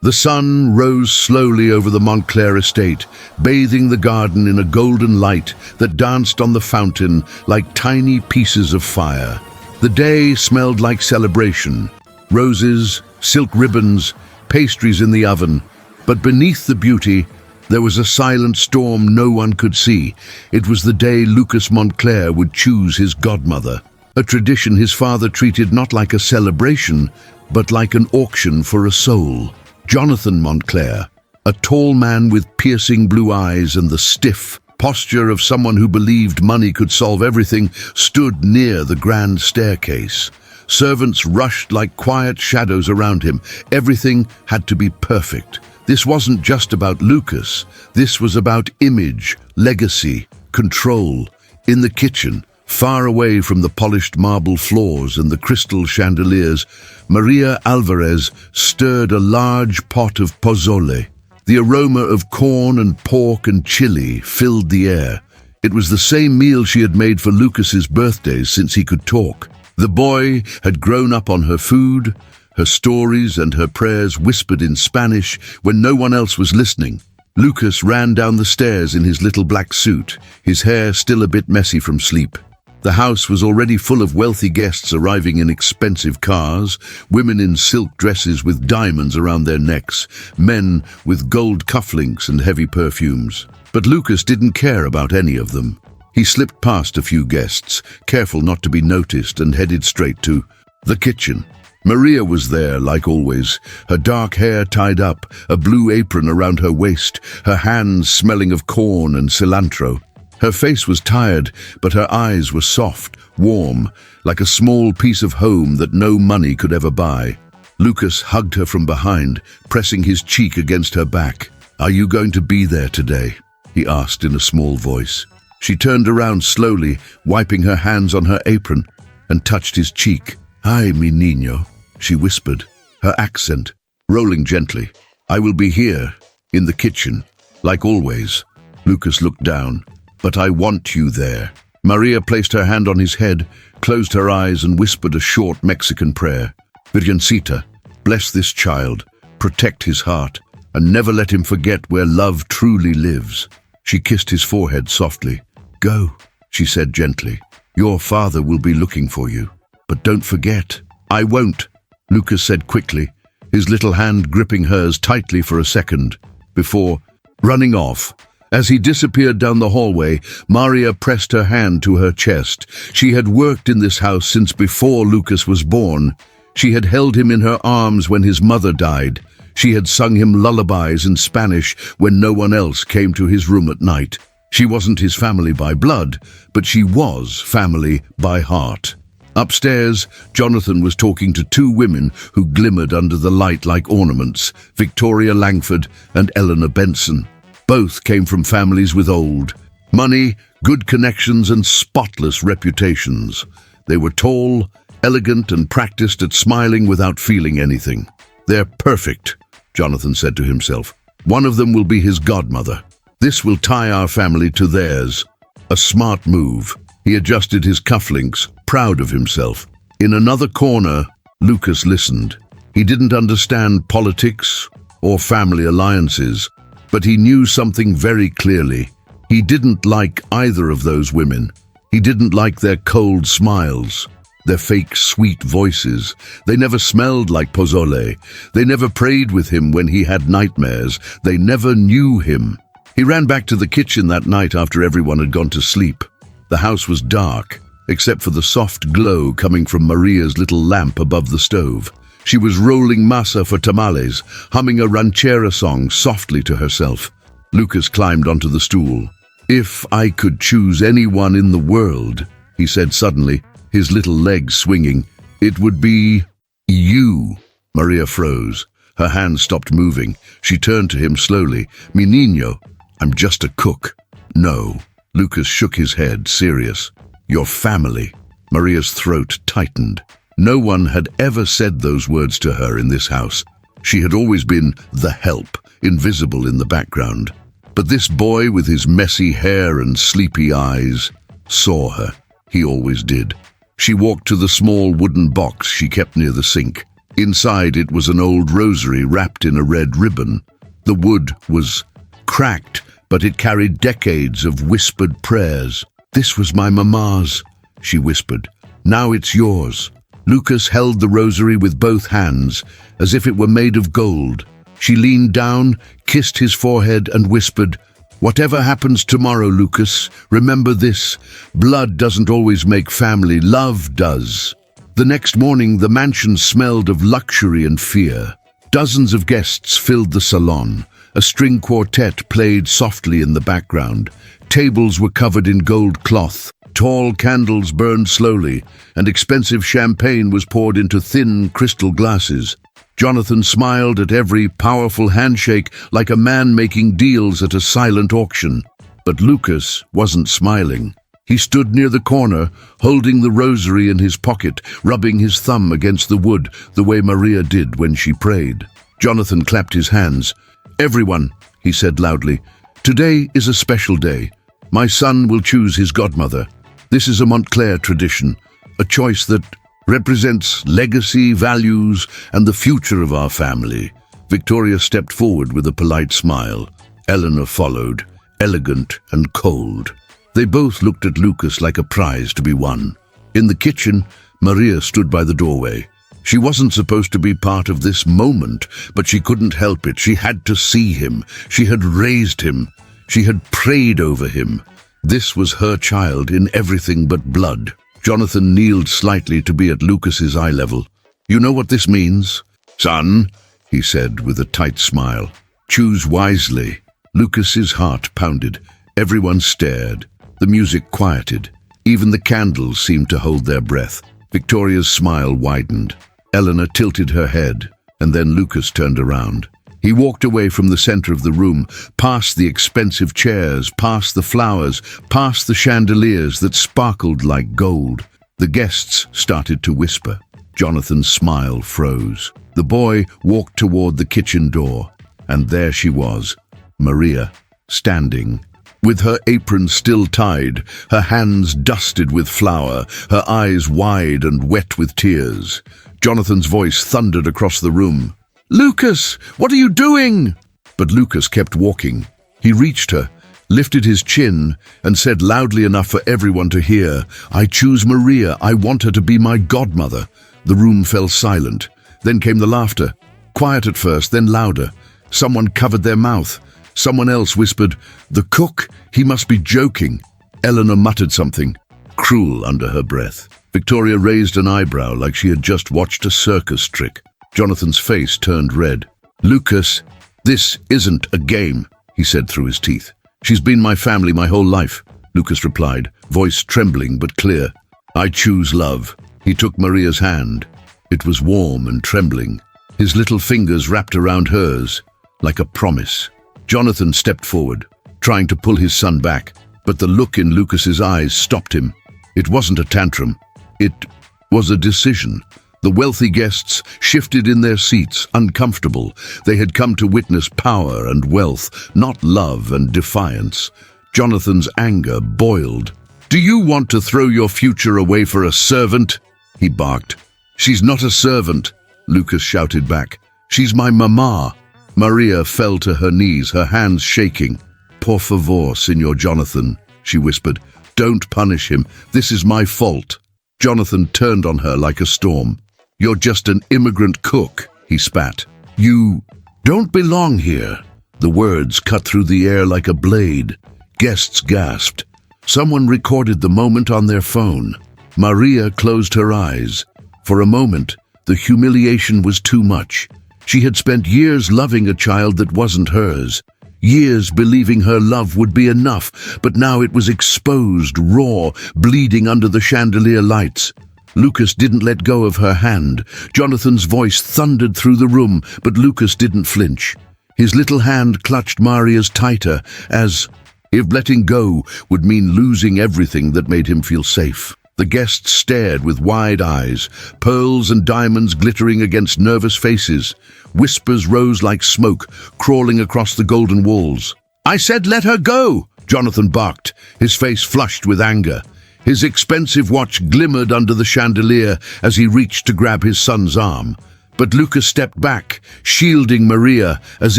The sun rose slowly over the Montclair estate, bathing the garden in a golden light that danced on the fountain like tiny pieces of fire. The day smelled like celebration: roses, silk ribbons, pastries in the oven. But beneath the beauty, there was a silent storm no one could see. It was the day Lucas Montclair would choose his godmother, a tradition his father treated not like a celebration, but like an auction for a soul. Jonathan Montclair, a tall man with piercing blue eyes and the stiff posture of someone who believed money could solve everything, stood near the grand staircase. Servants rushed like quiet shadows around him. Everything had to be perfect. This wasn't just about Lucas. This was about image, legacy, control. In the kitchen, far away from the polished marble floors and the crystal chandeliers, Maria Alvarez stirred a large pot of pozole. The aroma of corn and pork and chili filled the air. It was the same meal she had made for Lucas's birthdays since he could talk. The boy had grown up on her food, her stories and her prayers whispered in Spanish when no one else was listening. Lucas ran down the stairs in his little black suit, his hair still a bit messy from sleep. The house was already full of wealthy guests arriving in expensive cars, women in silk dresses with diamonds around their necks, men with gold cufflinks and heavy perfumes. But Lucas didn't care about any of them. He slipped past a few guests, careful not to be noticed, and headed straight to the kitchen. Maria was there, like always, her dark hair tied up, a blue apron around her waist, her hands smelling of corn and cilantro. Her face was tired, but her eyes were soft, warm, like a small piece of home that no money could ever buy. Lucas hugged her from behind, pressing his cheek against her back. "Are you going to be there today?" he asked in a small voice. She turned around slowly, wiping her hands on her apron, and touched his cheek. "Ay, mi niño," she whispered, her accent rolling gently. "I will be here, in the kitchen, like always." Lucas looked down. "But I want you there." Maria placed her hand on his head, closed her eyes and whispered a short Mexican prayer. "Virgencita, bless this child, protect his heart, and never let him forget where love truly lives." She kissed his forehead softly. "Go," she said gently. "Your father will be looking for you. But don't forget." "I won't," Lucas said quickly, his little hand gripping hers tightly for a second, before running off. As he disappeared down the hallway, Maria pressed her hand to her chest. She had worked in this house since before Lucas was born. She had held him in her arms when his mother died. She had sung him lullabies in Spanish when no one else came to his room at night. She wasn't his family by blood, but she was family by heart. Upstairs, Jonathan was talking to two women who glimmered under the light like ornaments, Victoria Langford and Eleanor Benson. Both came from families with old money, good connections and spotless reputations. They were tall, elegant and practiced at smiling without feeling anything. "They're perfect," Jonathan said to himself. "One of them will be his godmother. This will tie our family to theirs." A smart move. He adjusted his cufflinks, proud of himself. In another corner, Lucas listened. He didn't understand politics or family alliances, but he knew something very clearly. He didn't like either of those women. He didn't like their cold smiles, their fake sweet voices. They never smelled like pozole. They never prayed with him when he had nightmares. They never knew him. He ran back to the kitchen that night after everyone had gone to sleep. The house was dark, except for the soft glow coming from Maria's little lamp above the stove. She was rolling masa for tamales, humming a ranchera song softly to herself. Lucas climbed onto the stool. "If I could choose anyone in the world," he said suddenly, his little legs swinging, "it would be you." Maria froze. Her hands stopped moving. She turned to him slowly. "Mi niño, I'm just a cook." "No." Lucas shook his head, serious. "Your family." Maria's throat tightened. No one had ever said those words to her in this house. She had always been the help, invisible in the background. But this boy with his messy hair and sleepy eyes saw her. He always did. She walked to the small wooden box she kept near the sink. Inside it was an old rosary wrapped in a red ribbon. The wood was cracked, but it carried decades of whispered prayers. "This was my mama's," she whispered. "Now it's yours." Lucas held the rosary with both hands, as if it were made of gold. She leaned down, kissed his forehead, and whispered, "Whatever happens tomorrow, Lucas, remember this: blood doesn't always make family, love does." The next morning, the mansion smelled of luxury and fear. Dozens of guests filled the salon. A string quartet played softly in the background. Tables were covered in gold cloth. Tall candles burned slowly, and expensive champagne was poured into thin crystal glasses. Jonathan smiled at every powerful handshake like a man making deals at a silent auction. But Lucas wasn't smiling. He stood near the corner, holding the rosary in his pocket, rubbing his thumb against the wood the way Maria did when she prayed. Jonathan clapped his hands. "Everyone," he said loudly, "today is a special day. My son will choose his godmother. This is a Montclair tradition, a choice that represents legacy, values, and the future of our family." Victoria stepped forward with a polite smile. Eleanor followed, elegant and cold. They both looked at Lucas like a prize to be won. In the kitchen, Maria stood by the doorway. She wasn't supposed to be part of this moment, but she couldn't help it. She had to see him. She had raised him. She had prayed over him. This was her child in everything but blood. Jonathan kneeled slightly to be at Lucas's eye level. "You know what this means?" "Son," he said with a tight smile, "choose wisely." Lucas's heart pounded. Everyone stared. The music quieted. Even the candles seemed to hold their breath. Victoria's smile widened. Eleanor tilted her head, and then Lucas turned around. He walked away from the center of the room, past the expensive chairs, past the flowers, past the chandeliers that sparkled like gold. The guests started to whisper. Jonathan's smile froze. The boy walked toward the kitchen door, and there she was, Maria, standing. With her apron still tied, her hands dusted with flour, her eyes wide and wet with tears. Jonathan's voice thundered across the room. "Lucas, what are you doing?" But Lucas kept walking. He reached her, lifted his chin, and said loudly enough for everyone to hear, "I choose Maria. I want her to be my godmother." The room fell silent. Then came the laughter. Quiet at first, then louder. Someone covered their mouth. Someone else whispered, "The cook? He must be joking." Eleanor muttered something, cruel under her breath. Victoria raised an eyebrow like she had just watched a circus trick. Jonathan's face turned red. "Lucas, this isn't a game," he said through his teeth. "She's been my family my whole life," Lucas replied, voice trembling but clear. "I choose love." He took Maria's hand. It was warm and trembling. His little fingers wrapped around hers, like a promise. Jonathan stepped forward, trying to pull his son back, but the look in Lucas's eyes stopped him. It wasn't a tantrum. It was a decision. The wealthy guests shifted in their seats, uncomfortable. They had come to witness power and wealth, not love and defiance. Jonathan's anger boiled. "Do you want to throw your future away for a servant?" he barked. "She's not a servant," Lucas shouted back. "She's my mama." Maria fell to her knees, her hands shaking. "Por favor, Signor Jonathan," she whispered. "Don't punish him. This is my fault." Jonathan turned on her like a storm. "You're just an immigrant cook," he spat. "You don't belong here." The words cut through the air like a blade. Guests gasped. Someone recorded the moment on their phone. Maria closed her eyes. For a moment, the humiliation was too much. She had spent years loving a child that wasn't hers, years believing her love would be enough, but now it was exposed, raw, bleeding under the chandelier lights. Lucas didn't let go of her hand. Jonathan's voice thundered through the room, but Lucas didn't flinch. His little hand clutched Maria's tighter, as if letting go would mean losing everything that made him feel safe. The guests stared with wide eyes, pearls and diamonds glittering against nervous faces. Whispers rose like smoke, crawling across the golden walls. "I said let her go!" Jonathan barked, his face flushed with anger. His expensive watch glimmered under the chandelier as he reached to grab his son's arm. But Lucas stepped back, shielding Maria as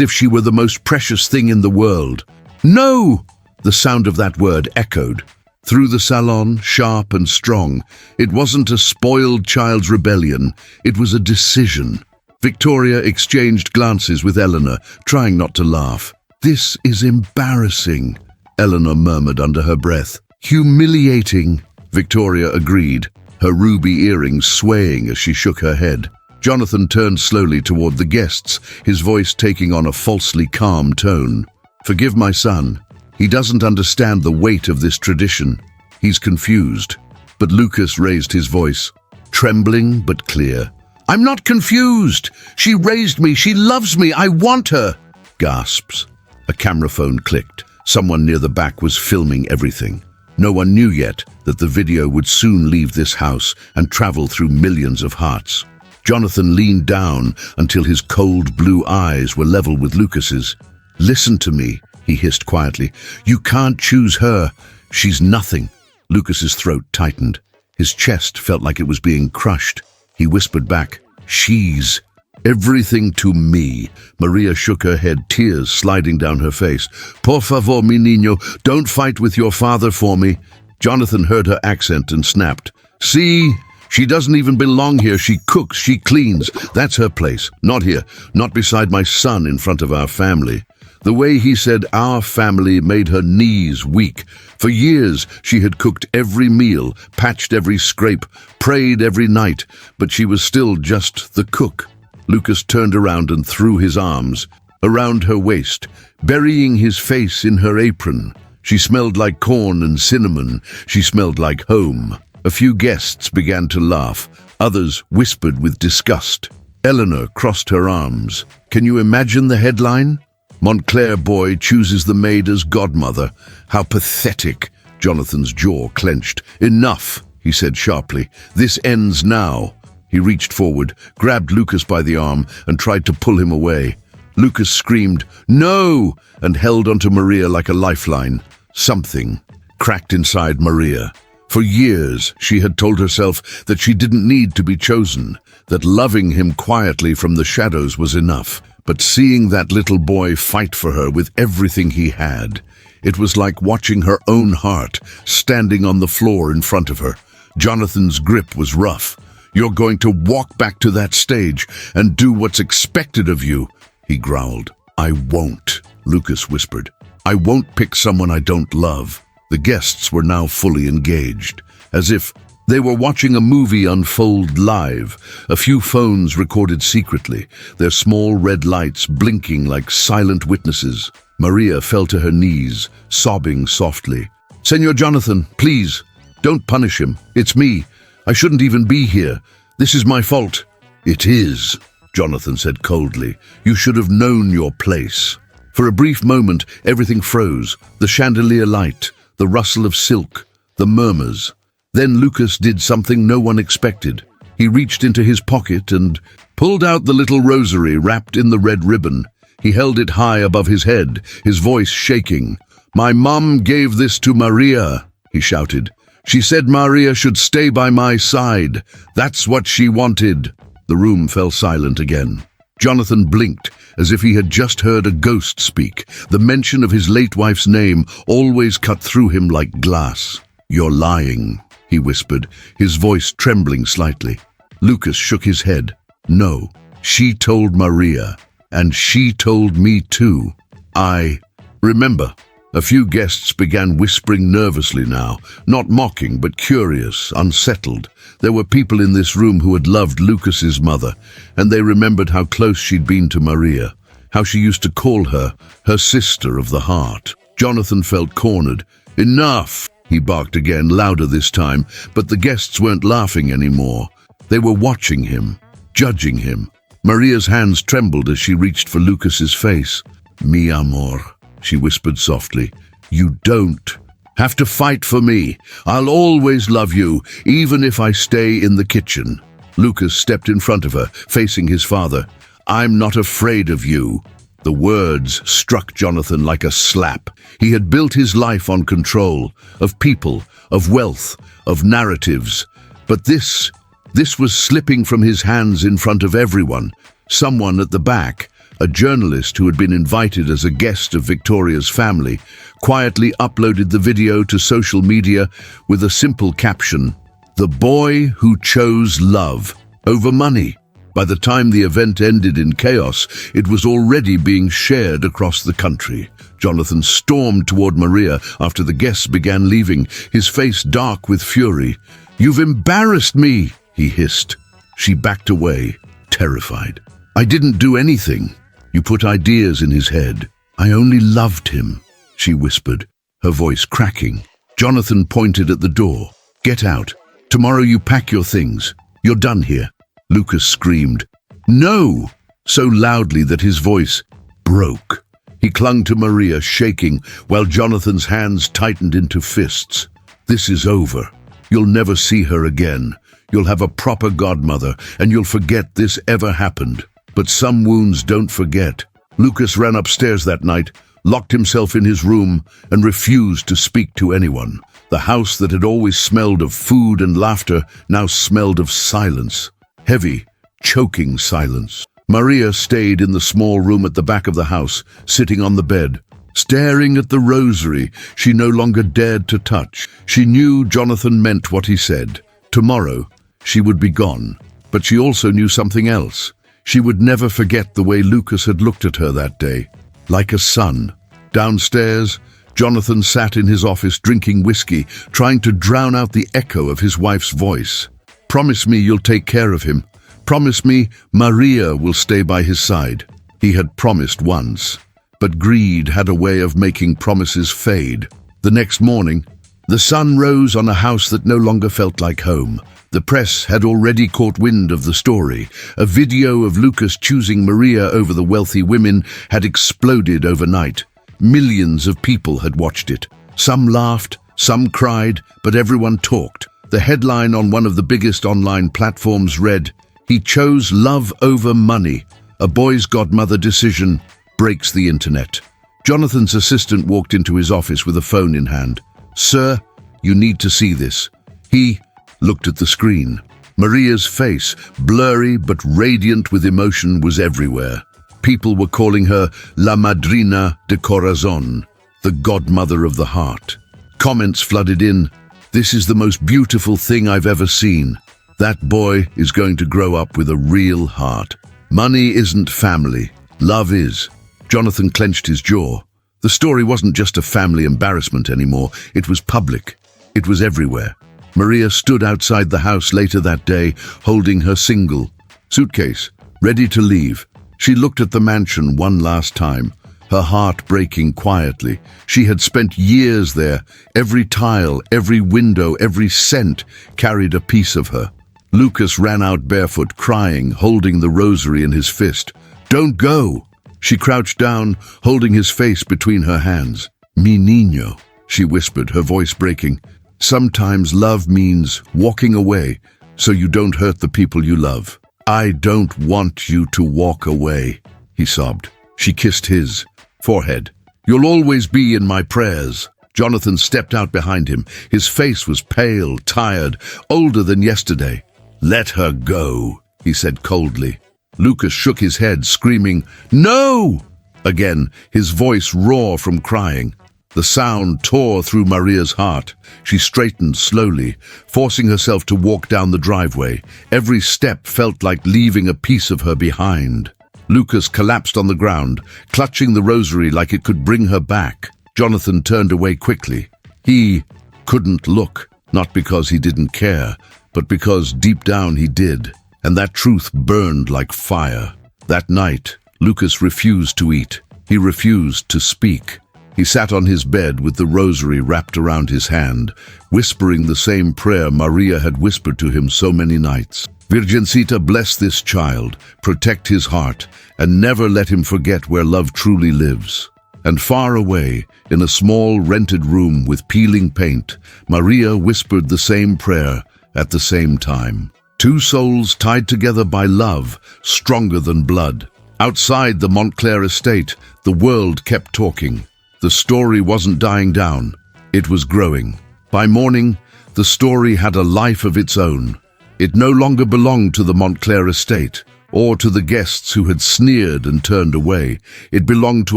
if she were the most precious thing in the world. "No!" The sound of that word echoed through the salon, sharp and strong. It wasn't a spoiled child's rebellion, it was a decision. Victoria exchanged glances with Eleanor, trying not to laugh. "This is embarrassing," Eleanor murmured under her breath. "Humiliating," Victoria agreed, her ruby earrings swaying as she shook her head. Jonathan turned slowly toward the guests, his voice taking on a falsely calm tone. "Forgive my son. He doesn't understand the weight of this tradition. He's confused." But Lucas raised his voice, trembling but clear. "I'm not confused. She raised me. She loves me. I want her." Gasps. A camera phone clicked. Someone near the back was filming everything. No one knew yet that the video would soon leave this house and travel through millions of hearts. Jonathan leaned down until his cold blue eyes were level with Lucas's. "Listen to me," he hissed quietly. "You can't choose her. She's nothing." Lucas's throat tightened. His chest felt like it was being crushed. He whispered back, "She's everything to me." Maria shook her head, tears sliding down her face. "Por favor, mi niño, don't fight with your father for me." Jonathan heard her accent and snapped. "See? She doesn't even belong here. She cooks, she cleans. That's her place. Not here. Not beside my son in front of our family." The way he said "our family" made her knees weak. For years, she had cooked every meal, patched every scrape, prayed every night, but she was still just the cook. Lucas turned around and threw his arms around her waist, burying his face in her apron. She smelled like corn and cinnamon. She smelled like home. A few guests began to laugh. Others whispered with disgust. Eleanor crossed her arms. "Can you imagine the headline? Montclair boy chooses the maid as godmother. How pathetic." Jonathan's jaw clenched. "Enough," he said sharply. "This ends now." He reached forward, grabbed Lucas by the arm, and tried to pull him away. Lucas screamed, "No!" and held onto Maria like a lifeline. Something cracked inside Maria. For years, she had told herself that she didn't need to be chosen, that loving him quietly from the shadows was enough. But seeing that little boy fight for her with everything he had, it was like watching her own heart standing on the floor in front of her. Jonathan's grip was rough. "You're going to walk back to that stage and do what's expected of you," he growled. "I won't," Lucas whispered. "I won't pick someone I don't love." The guests were now fully engaged, as if they were watching a movie unfold live. A few phones recorded secretly, their small red lights blinking like silent witnesses. Maria fell to her knees, sobbing softly. "Senor Jonathan, please, don't punish him. It's me. I shouldn't even be here. This is my fault." "It is," Jonathan said coldly. "You should have known your place." For a brief moment, everything froze. The chandelier light, the rustle of silk, the murmurs. Then Lucas did something no one expected. He reached into his pocket and pulled out the little rosary wrapped in the red ribbon. He held it high above his head, his voice shaking. "My mom gave this to Maria," he shouted. "She said Maria should stay by my side. That's what she wanted." The room fell silent again. Jonathan blinked, as if he had just heard a ghost speak. The mention of his late wife's name always cut through him like glass. "You're lying," he whispered, his voice trembling slightly. Lucas shook his head. "No, she told Maria, and she told me too. I remember." A few guests began whispering nervously now, not mocking but curious, unsettled. There were people in this room who had loved Lucas's mother, and they remembered how close she'd been to Maria, how she used to call her sister of the heart. Jonathan felt cornered. "Enough!" he barked again, louder this time, but the guests weren't laughing anymore. They were watching him, judging him. Maria's hands trembled as she reached for Lucas's face. "Mi amor," she whispered softly. "You don't have to fight for me. I'll always love you, even if I stay in the kitchen." Lucas stepped in front of her, facing his father. "I'm not afraid of you." The words struck Jonathan like a slap. He had built his life on control, of people, of wealth, of narratives. But this This was slipping from his hands in front of everyone. Someone at the back, a journalist who had been invited as a guest of Victoria's family, quietly uploaded the video to social media with a simple caption, "The boy who chose love over money." By the time the event ended in chaos, it was already being shared across the country. Jonathan stormed toward Maria after the guests began leaving, his face dark with fury. "You've embarrassed me," he hissed. She backed away, terrified. "I didn't do anything. You put ideas in his head. I only loved him," she whispered, her voice cracking. Jonathan pointed at the door. "Get out. Tomorrow you pack your things. You're done here." Lucas screamed, "No!" so loudly that his voice broke. He clung to Maria, shaking, while Jonathan's hands tightened into fists. "This is over. You'll never see her again. You'll have a proper godmother, and you'll forget this ever happened." But some wounds don't forget. Lucas ran upstairs that night, locked himself in his room, and refused to speak to anyone. The house that had always smelled of food and laughter now smelled of silence. Heavy, choking silence. Maria stayed in the small room at the back of the house, sitting on the bed, staring at the rosary she no longer dared to touch. She knew Jonathan meant what he said. Tomorrow, she would be gone. But she also knew something else. She would never forget the way Lucas had looked at her that day, like a son. Downstairs, Jonathan sat in his office drinking whiskey, trying to drown out the echo of his wife's voice. "Promise me you'll take care of him. Promise me Maria will stay by his side." He had promised once, but greed had a way of making promises fade. The next morning, the sun rose on a house that no longer felt like home. The press had already caught wind of the story. A video of Lucas choosing Maria over the wealthy women had exploded overnight. Millions of people had watched it. Some laughed, some cried, but everyone talked. The headline on one of the biggest online platforms read, "He chose love over money. A boy's godmother decision breaks the internet." Jonathan's assistant walked into his office with a phone in hand. "Sir, you need to see this." He looked at the screen. Maria's face, blurry but radiant with emotion, was everywhere. People were calling her La Madrina de Corazon, the godmother of the heart. Comments flooded in. "This is the most beautiful thing I've ever seen. That boy is going to grow up with a real heart. Money isn't family. Love is." Jonathan clenched his jaw. The story wasn't just a family embarrassment anymore. It was public. It was everywhere. Maria stood outside the house later that day, holding her single suitcase, ready to leave. She looked at the mansion one last time, her heart breaking quietly. She had spent years there. Every tile, every window, every scent carried a piece of her. Lucas ran out barefoot, crying, holding the rosary in his fist. "Don't go!" She crouched down, holding his face between her hands. "Mi niño," she whispered, her voice breaking. "Sometimes love means walking away so you don't hurt the people you love." "I don't want you to walk away," he sobbed. She kissed his forehead. "You'll always be in my prayers." Jonathan stepped out behind him. His face was pale, tired, older than yesterday. "Let her go," he said coldly. Lucas shook his head, screaming, "No!" Again, his voice raw from crying. The sound tore through Maria's heart. She straightened slowly, forcing herself to walk down the driveway. Every step felt like leaving a piece of her behind. Lucas collapsed on the ground, clutching the rosary like it could bring her back. Jonathan turned away quickly. He couldn't look, not because he didn't care, but because deep down he did, and that truth burned like fire. That night, Lucas refused to eat. He refused to speak. He sat on his bed with the rosary wrapped around his hand, whispering the same prayer Maria had whispered to him so many nights. "Virgencita, bless this child, protect his heart, and never let him forget where love truly lives." And far away, in a small rented room with peeling paint, Maria whispered the same prayer at the same time. Two souls tied together by love, stronger than blood. Outside the Montclair estate, the world kept talking. The story wasn't dying down. It was growing. By morning, the story had a life of its own. It no longer belonged to the Montclair estate, or to the guests who had sneered and turned away. It belonged to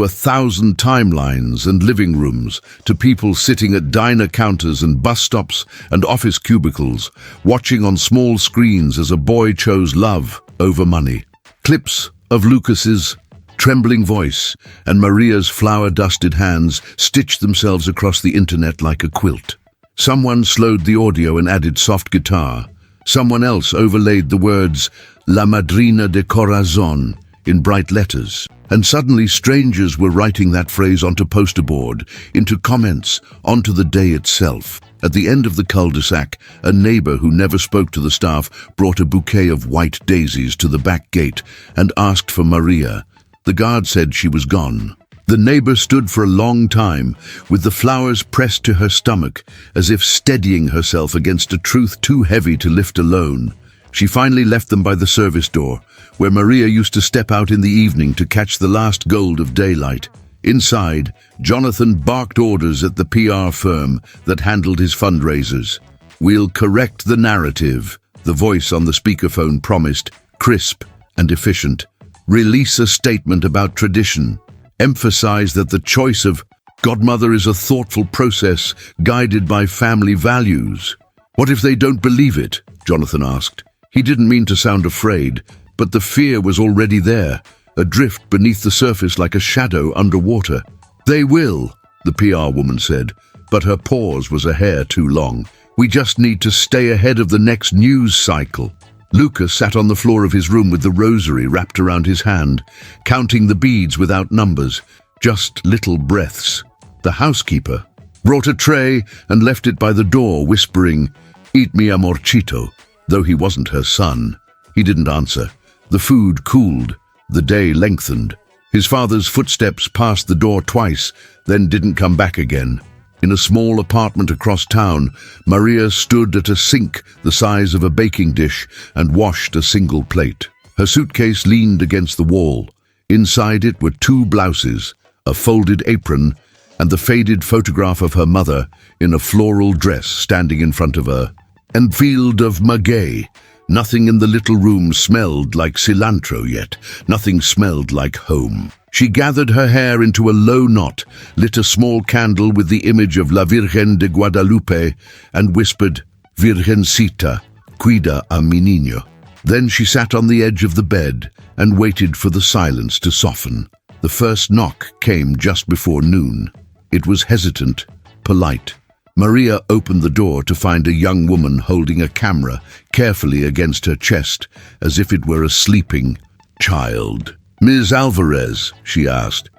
1,000 timelines and living rooms, to people sitting at diner counters and bus stops and office cubicles, watching on small screens as a boy chose love over money. Clips of Lucas's trembling voice and Maria's flour-dusted hands stitched themselves across the internet like a quilt. Someone slowed the audio and added soft guitar. Someone else overlaid the words La Madrina de Corazon in bright letters. And suddenly strangers were writing that phrase onto poster board, into comments, onto the day itself. At the end of the cul-de-sac, a neighbor who never spoke to the staff brought a bouquet of white daisies to the back gate and asked for Maria. The guard said she was gone. The neighbor stood for a long time, with the flowers pressed to her stomach, as if steadying herself against a truth too heavy to lift alone. She finally left them by the service door, where Maria used to step out in the evening to catch the last gold of daylight. Inside, Jonathan barked orders at the PR firm that handled his fundraisers. "We'll correct the narrative," the voice on the speakerphone promised, crisp and efficient. "Release a statement about tradition. Emphasize that the choice of Godmother is a thoughtful process guided by family values." "What if they don't believe it?" Jonathan asked. He didn't mean to sound afraid, but the fear was already there, adrift beneath the surface like a shadow underwater. "They will," the PR woman said, but her pause was a hair too long. "We just need to stay ahead of the next news cycle." Lucas sat on the floor of his room with the rosary wrapped around his hand, counting the beads without numbers, just little breaths. The housekeeper brought a tray and left it by the door, whispering, "Eat mi amorcito," though he wasn't her son. He didn't answer. The food cooled. The day lengthened. His father's footsteps passed the door twice, then didn't come back again. In a small apartment across town, Maria stood at a sink the size of a baking dish and washed a single plate. Her suitcase leaned against the wall. Inside it were 2 blouses, a folded apron, and the faded photograph of her mother in a floral dress standing in front of her. And field of maguey. Nothing in the little room smelled like cilantro yet. Nothing smelled like home. She gathered her hair into a low knot, lit a small candle with the image of La Virgen de Guadalupe, and whispered, "Virgencita, cuida a mi niño." Then she sat on the edge of the bed and waited for the silence to soften. The first knock came just before noon. It was hesitant, polite. Maria opened the door to find a young woman holding a camera carefully against her chest, as if it were a sleeping child. "Ms. Alvarez," she asked,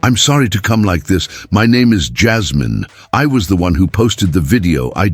I'm sorry to come like this. My name is Jasmine. I was the one who posted the video. I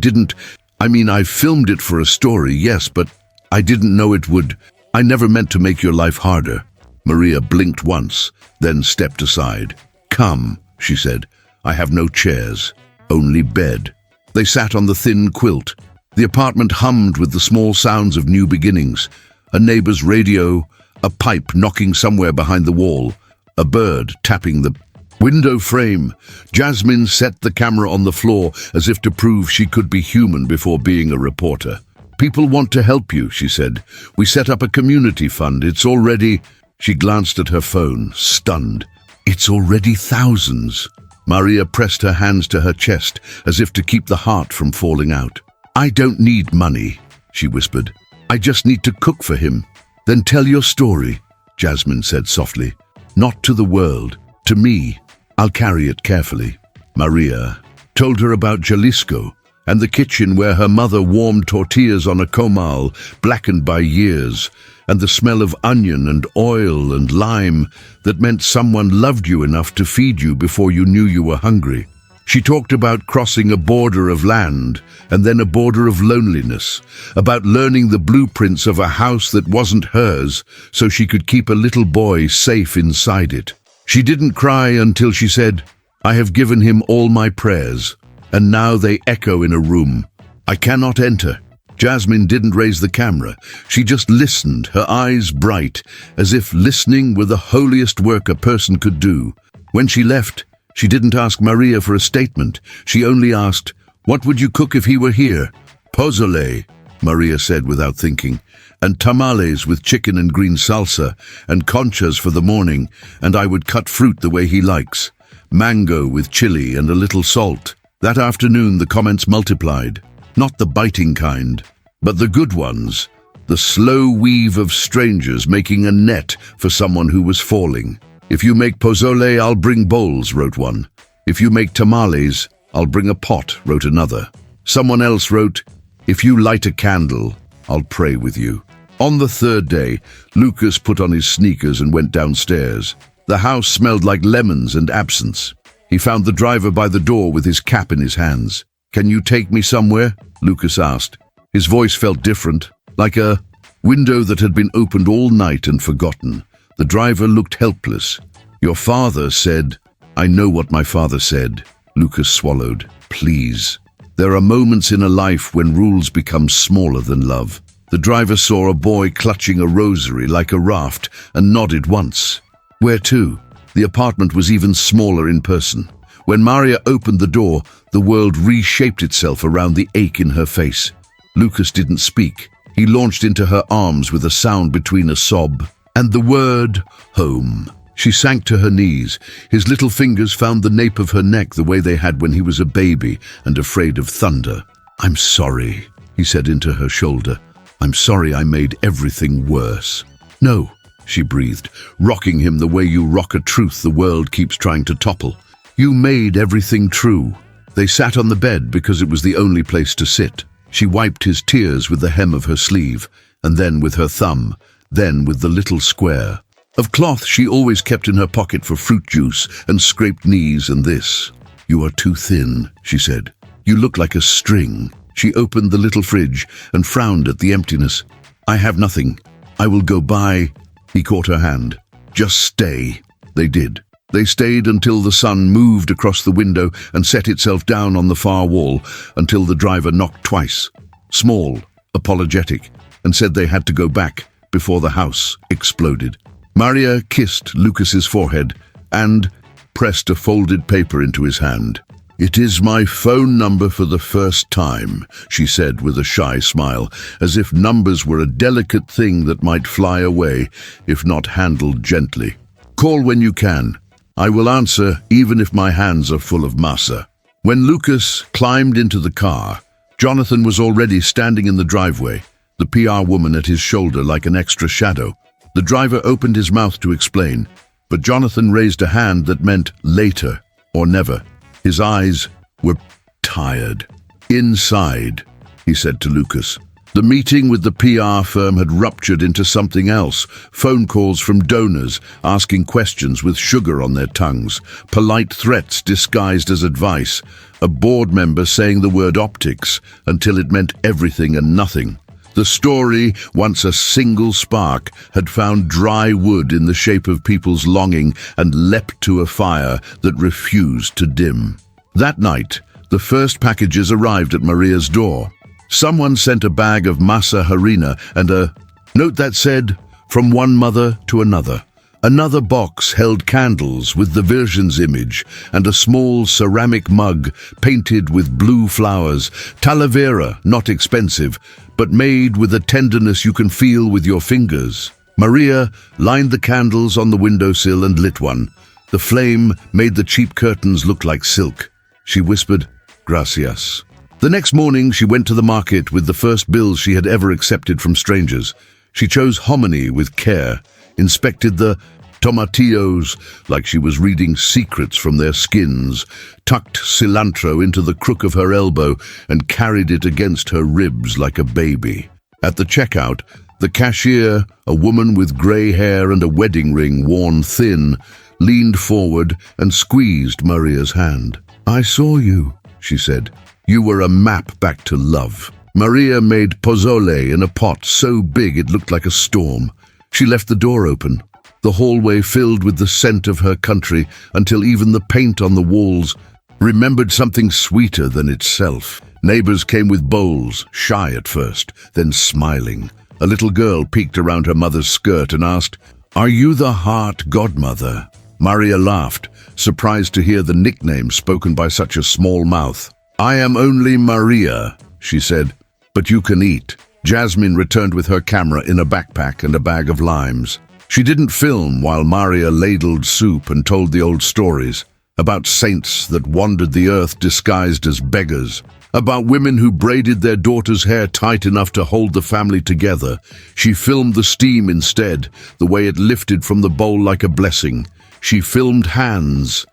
filmed it for a story, yes, but I didn't know it would. I never meant to make your life harder." Maria blinked once, then stepped aside. "Come," she said. "I have no chairs. Only bed." They sat on the thin quilt. The apartment hummed with the small sounds of new beginnings. A neighbor's radio, a pipe knocking somewhere behind the wall, a bird tapping the window frame. Jasmine set the camera on the floor as if to prove she could be human before being a reporter. "People want to help you," she said. "We set up a community fund. It's already—" She glanced at her phone, stunned. "It's already thousands." Maria pressed her hands to her chest as if to keep the heart from falling out. "I don't need money," she whispered. "I just need to cook for him." "Then tell your story," Jasmine said softly. "Not to the world, to me. I'll carry it carefully." Maria told her about Jalisco and the kitchen where her mother warmed tortillas on a comal blackened by years, and the smell of onion and oil and lime that meant someone loved you enough to feed you before you knew you were hungry. She talked about crossing a border of land and then a border of loneliness, about learning the blueprints of a house that wasn't hers so she could keep a little boy safe inside it. She didn't cry until she said, "I have given him all my prayers, and now they echo in a room. I cannot enter." Jasmine didn't raise the camera. She just listened, her eyes bright, as if listening were the holiest work a person could do. When she left, she didn't ask Maria for a statement. She only asked, "What would you cook if he were here?" "Pozole," Maria said without thinking, and tamales with chicken and green salsa, and conchas for the morning, and I would cut fruit the way he likes. Mango with chili and a little salt. That afternoon the comments multiplied, not the biting kind, but the good ones. The slow weave of strangers making a net for someone who was falling. If you make pozole, I'll bring bowls, wrote one. If you make tamales, I'll bring a pot, wrote another. Someone else wrote, if you light a candle, I'll pray with you. On the third day, Lucas put on his sneakers and went downstairs. The house smelled like lemons and absinthe. He found the driver by the door with his cap in his hands. Can you take me somewhere? Lucas asked. His voice felt different, like a window that had been opened all night and forgotten. The driver looked helpless. Your father said, I know what my father said. Lucas swallowed. Please. There are moments in a life when rules become smaller than love. The driver saw a boy clutching a rosary like a raft and nodded once. Where to? The apartment was even smaller in person. When Maria opened the door, the world reshaped itself around the ache in her face. Lucas didn't speak. He launched into her arms with a sound between a sob and the word home. She sank to her knees. His little fingers found the nape of her neck the way they had when he was a baby and afraid of thunder. I'm sorry, he said into her shoulder. I'm sorry I made everything worse. No, she breathed, rocking him the way you rock a truth the world keeps trying to topple. You made everything true. They sat on the bed because it was the only place to sit. She wiped his tears with the hem of her sleeve, and then with her thumb, then with the little square of cloth she always kept in her pocket for fruit juice and scraped knees and this. You are too thin, she said. You look like a string. She opened the little fridge and frowned at the emptiness. I have nothing. I will go buy. He caught her hand. Just stay. They did. They stayed until the sun moved across the window and set itself down on the far wall, until the driver knocked twice. Small, apologetic, and said they had to go back before the house exploded. Maria kissed Lucas's forehead and pressed a folded paper into his hand. It is my phone number for the first time, she said with a shy smile, as if numbers were a delicate thing that might fly away if not handled gently. Call when you can. I will answer even if my hands are full of masa. When Lucas climbed into the car, Jonathan was already standing in the driveway, the PR woman at his shoulder like an extra shadow. The driver opened his mouth to explain, but Jonathan raised a hand that meant later or never. His eyes were tired. Inside, he said to Lucas. The meeting with the PR firm had ruptured into something else. Phone calls from donors asking questions with sugar on their tongues. Polite threats disguised as advice. A board member saying the word optics until it meant everything and nothing. The story, once a single spark, had found dry wood in the shape of people's longing and leapt to a fire that refused to dim. That night, the first packages arrived at Maria's door. Someone sent a bag of masa harina and a note that said, from one mother to another. Another box held candles with the Virgin's image and a small ceramic mug painted with blue flowers. Talavera, not expensive, but made with a tenderness you can feel with your fingers. Maria lined the candles on the windowsill and lit one. The flame made the cheap curtains look like silk. She whispered, Gracias. The next morning she went to the market with the first bills she had ever accepted from strangers. She chose hominy with care, inspected the tomatillos like she was reading secrets from their skins, tucked cilantro into the crook of her elbow and carried it against her ribs like a baby. At the checkout, the cashier, a woman with grey hair and a wedding ring worn thin, leaned forward and squeezed Maria's hand. I saw you, she said. You were a map back to love. Maria made pozole in a pot so big it looked like a storm. She left the door open, the hallway filled with the scent of her country until even the paint on the walls remembered something sweeter than itself. Neighbors came with bowls, shy at first, then smiling. A little girl peeked around her mother's skirt and asked, Are you the heart godmother? Maria laughed, surprised to hear the nickname spoken by such a small mouth. I am only Maria, she said, but you can eat. Jasmine returned with her camera in a backpack and a bag of limes. She didn't film while Maria ladled soup and told the old stories about saints that wandered the earth disguised as beggars, about women who braided their daughters' hair tight enough to hold the family together. She filmed the steam instead, the way it lifted from the bowl like a blessing. She filmed hands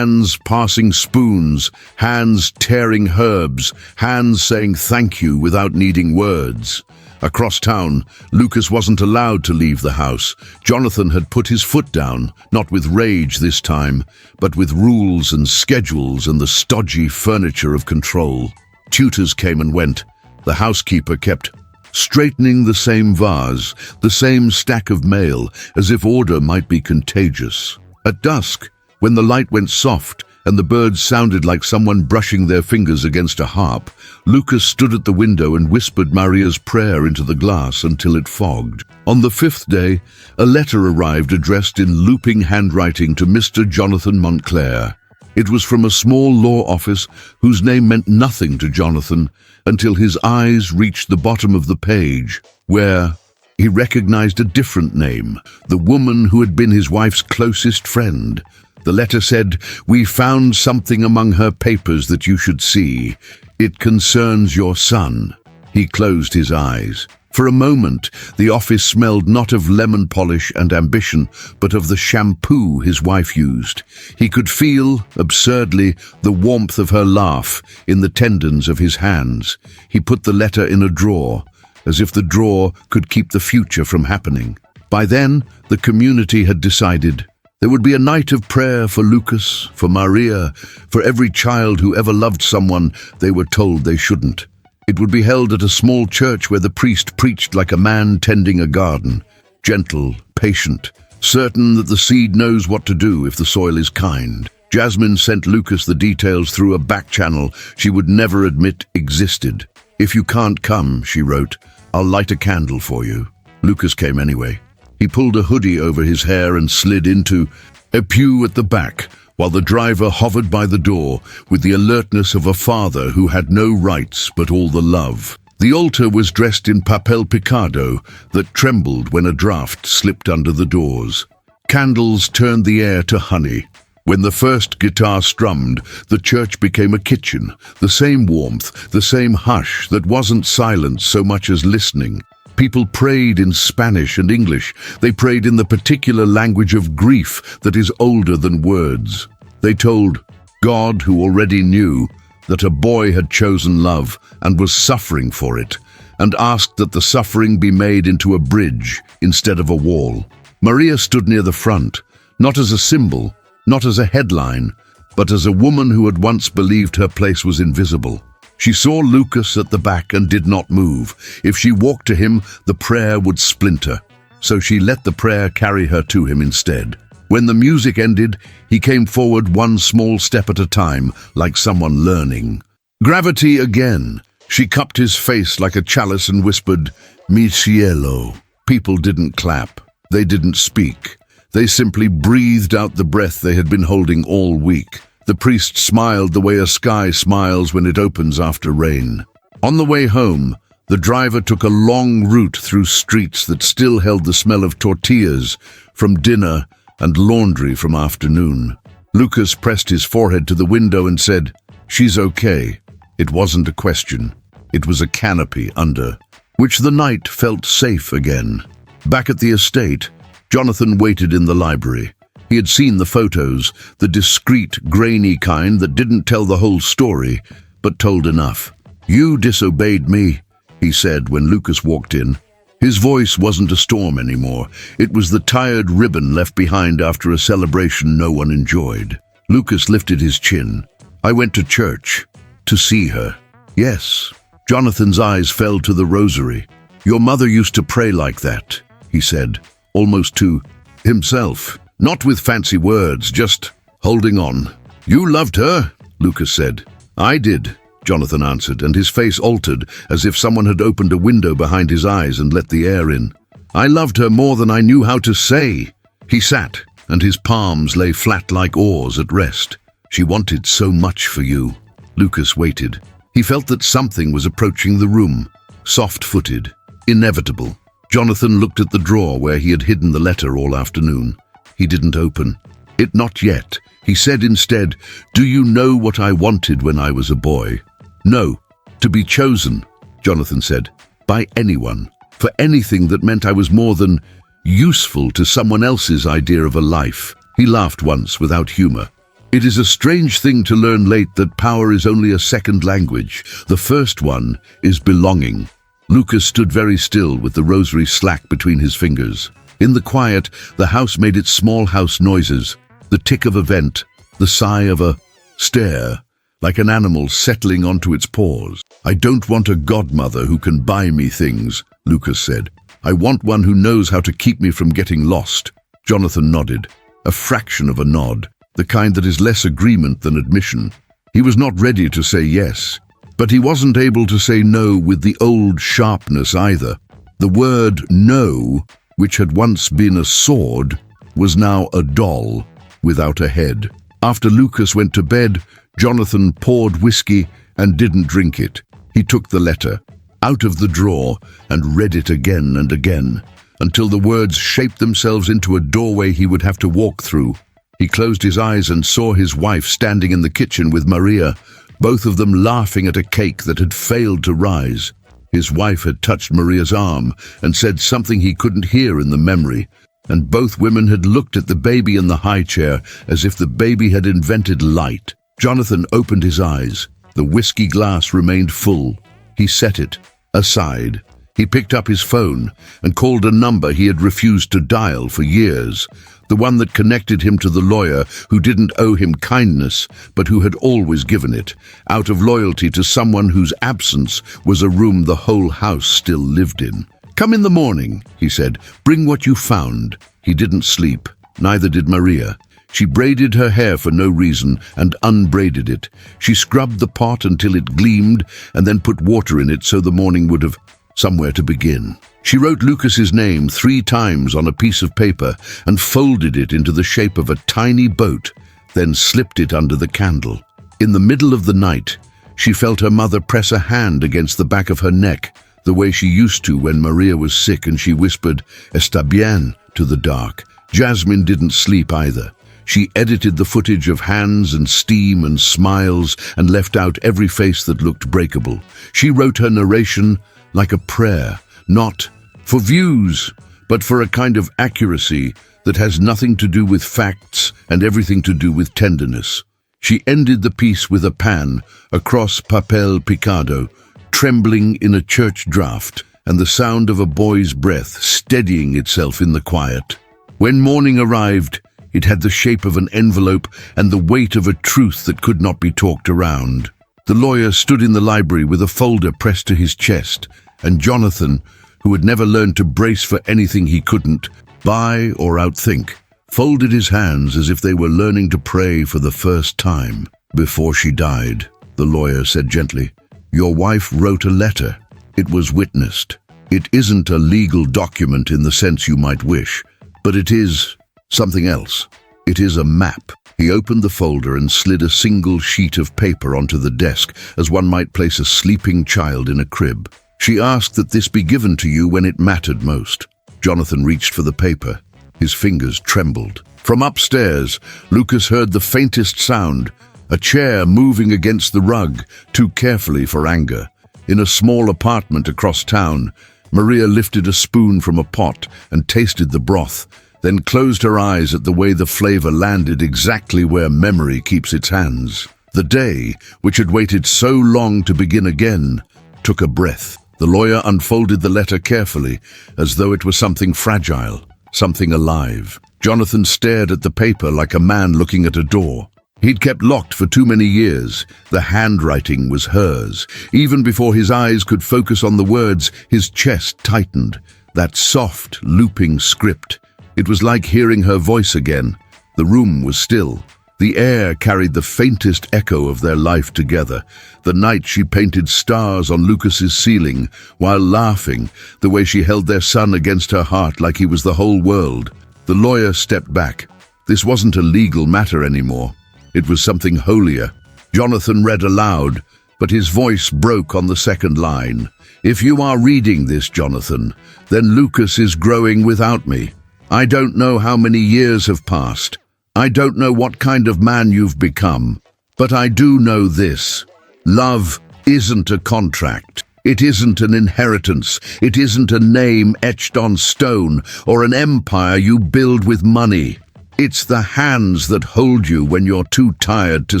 passing spoons, hands tearing herbs, hands saying thank you without needing words. Across town, Lucas wasn't allowed to leave the house. Jonathan had put his foot down, not with rage this time, but with rules and schedules and the stodgy furniture of control. Tutors came and went. The housekeeper kept straightening the same vase, the same stack of mail, as if order might be contagious. At dusk, when the light went soft and the birds sounded like someone brushing their fingers against a harp, Lucas stood at the window and whispered Maria's prayer into the glass until it fogged. On the 5th day, a letter arrived addressed in looping handwriting to Mr. Jonathan Montclair. It was from a small law office whose name meant nothing to Jonathan until his eyes reached the bottom of the page, where he recognized a different name, the woman who had been his wife's closest friend. The letter said, "We found something among her papers that you should see. It concerns your son." He closed his eyes. For a moment, the office smelled not of lemon polish and ambition, but of the shampoo his wife used. He could feel, absurdly, the warmth of her laugh in the tendons of his hands. He put the letter in a drawer, as if the drawer could keep the future from happening. By then, the community had decided there would be a night of prayer for Lucas, for Maria, for every child who ever loved someone they were told they shouldn't. It would be held at a small church where the priest preached like a man tending a garden, gentle, patient, certain that the seed knows what to do if the soil is kind. Jasmine sent Lucas the details through a back channel she would never admit existed. "If you can't come," she wrote, "I'll light a candle for you." Lucas came anyway. He pulled a hoodie over his hair and slid into a pew at the back, while the driver hovered by the door with the alertness of a father who had no rights but all the love. The altar was dressed in papel picado that trembled when a draft slipped under the doors. Candles turned the air to honey. When the first guitar strummed, the church became a kitchen, the same warmth, the same hush that wasn't silence so much as listening. People prayed in Spanish and English. They prayed in the particular language of grief that is older than words. They told God, who already knew, that a boy had chosen love and was suffering for it, and asked that the suffering be made into a bridge instead of a wall. Maria stood near the front, not as a symbol, not as a headline, but as a woman who had once believed her place was invisible. She saw Lucas at the back and did not move. If she walked to him, the prayer would splinter. So she let the prayer carry her to him instead. When the music ended, he came forward one small step at a time, like someone learning. Gravity again. She cupped his face like a chalice and whispered, "Mi cielo." People didn't clap. They didn't speak. They simply breathed out the breath they had been holding all week. The priest smiled the way a sky smiles when it opens after rain. On the way home, the driver took a long route through streets that still held the smell of tortillas from dinner and laundry from afternoon. Lucas pressed his forehead to the window and said, "She's okay." It wasn't a question. It was a canopy under which the night felt safe again. Back at the estate, Jonathan waited in the library. He had seen the photos, the discreet, grainy kind that didn't tell the whole story, but told enough. "You disobeyed me," he said when Lucas walked in. His voice wasn't a storm anymore. It was the tired ribbon left behind after a celebration no one enjoyed. Lucas lifted his chin. "I went to church. To see her." "Yes." Jonathan's eyes fell to the rosary. "Your mother used to pray like that," he said, almost to himself. Not with fancy words, just holding on. "You loved her," Lucas said. "I did," Jonathan answered, and his face altered as if someone had opened a window behind his eyes and let the air in. "I loved her more than I knew how to say." He sat, and his palms lay flat like oars at rest. "She wanted so much for you." Lucas waited. He felt that something was approaching the room. soft-footed, inevitable. Jonathan looked at the drawer where he had hidden the letter all afternoon. He didn't open it. Not yet. He said instead, "Do you know what I wanted when I was a boy?" "No, to be chosen," Jonathan said, "by anyone, for anything that meant I was more than useful to someone else's idea of a life." He laughed once without humor. "It is a strange thing to learn late that power is only a second language. The first one is belonging." Lucas stood very still with the rosary slack between his fingers. In the quiet, the house made its small house noises, the tick of a vent, the sigh of a stare, like an animal settling onto its paws. "I don't want a godmother who can buy me things," Lucas said. "I want one who knows how to keep me from getting lost." Jonathan nodded, a fraction of a nod, the kind that is less agreement than admission. He was not ready to say yes, but he wasn't able to say no with the old sharpness either. The word no, which had once been a sword, was now a doll without a head. After Lucas went to bed, Jonathan poured whiskey and didn't drink it. He took the letter out of the drawer and read it again and again, until the words shaped themselves into a doorway he would have to walk through. He closed his eyes and saw his wife standing in the kitchen with Maria, both of them laughing at a cake that had failed to rise. His wife had touched Maria's arm and said something he couldn't hear in the memory, and both women had looked at the baby in the high chair as if the baby had invented light. Jonathan opened his eyes. The whiskey glass remained full. He set it aside. He picked up his phone and called a number he had refused to dial for years, the one that connected him to the lawyer who didn't owe him kindness, but who had always given it, out of loyalty to someone whose absence was a room the whole house still lived in. "Come in the morning," he said. "Bring what you found." He didn't sleep. Neither did Maria. She braided her hair for no reason and unbraided it. She scrubbed the pot until it gleamed and then put water in it so the morning would have somewhere to begin. She wrote Lucas's name 3 times on a piece of paper and folded it into the shape of a tiny boat, then slipped it under the candle. In the middle of the night, she felt her mother press a hand against the back of her neck, the way she used to when Maria was sick, and she whispered, "Está bien," to the dark. Jasmine didn't sleep either. She edited the footage of hands and steam and smiles and left out every face that looked breakable. She wrote her narration like a prayer, not for views, but for a kind of accuracy that has nothing to do with facts and everything to do with tenderness. She ended the piece with a pan across papel picado, trembling in a church draught, and the sound of a boy's breath steadying itself in the quiet. When morning arrived, it had the shape of an envelope and the weight of a truth that could not be talked around. The lawyer stood in the library with a folder pressed to his chest, and Jonathan, who had never learned to brace for anything he couldn't buy or outthink, folded his hands as if they were learning to pray for the first time. "Before she died," the lawyer said gently, "your wife wrote a letter. It was witnessed. It isn't a legal document in the sense you might wish, but it is something else. It is a map." He opened the folder and slid a single sheet of paper onto the desk, as one might place a sleeping child in a crib. "She asked that this be given to you when it mattered most." Jonathan reached for the paper. His fingers trembled. From upstairs, Lucas heard the faintest sound, a chair moving against the rug, too carefully for anger. In a small apartment across town, Maria lifted a spoon from a pot and tasted the broth, then closed her eyes at the way the flavor landed exactly where memory keeps its hands. The day, which had waited so long to begin again, took a breath. The lawyer unfolded the letter carefully, as though it was something fragile, something alive. Jonathan stared at the paper like a man looking at a door. He'd kept locked for too many years. The handwriting was hers. Even before his eyes could focus on the words, his chest tightened. That soft, looping script. It was like hearing her voice again. The room was still. The air carried the faintest echo of their life together. The night she painted stars on Lucas's ceiling, while laughing, the way she held their son against her heart like he was the whole world. The lawyer stepped back. This wasn't a legal matter anymore. It was something holier. Jonathan read aloud, but his voice broke on the second line. If you are reading this, Jonathan, then Lucas is growing without me. I don't know how many years have passed. I don't know what kind of man you've become. But I do know this. Love isn't a contract. It isn't an inheritance. It isn't a name etched on stone or an empire you build with money. It's the hands that hold you when you're too tired to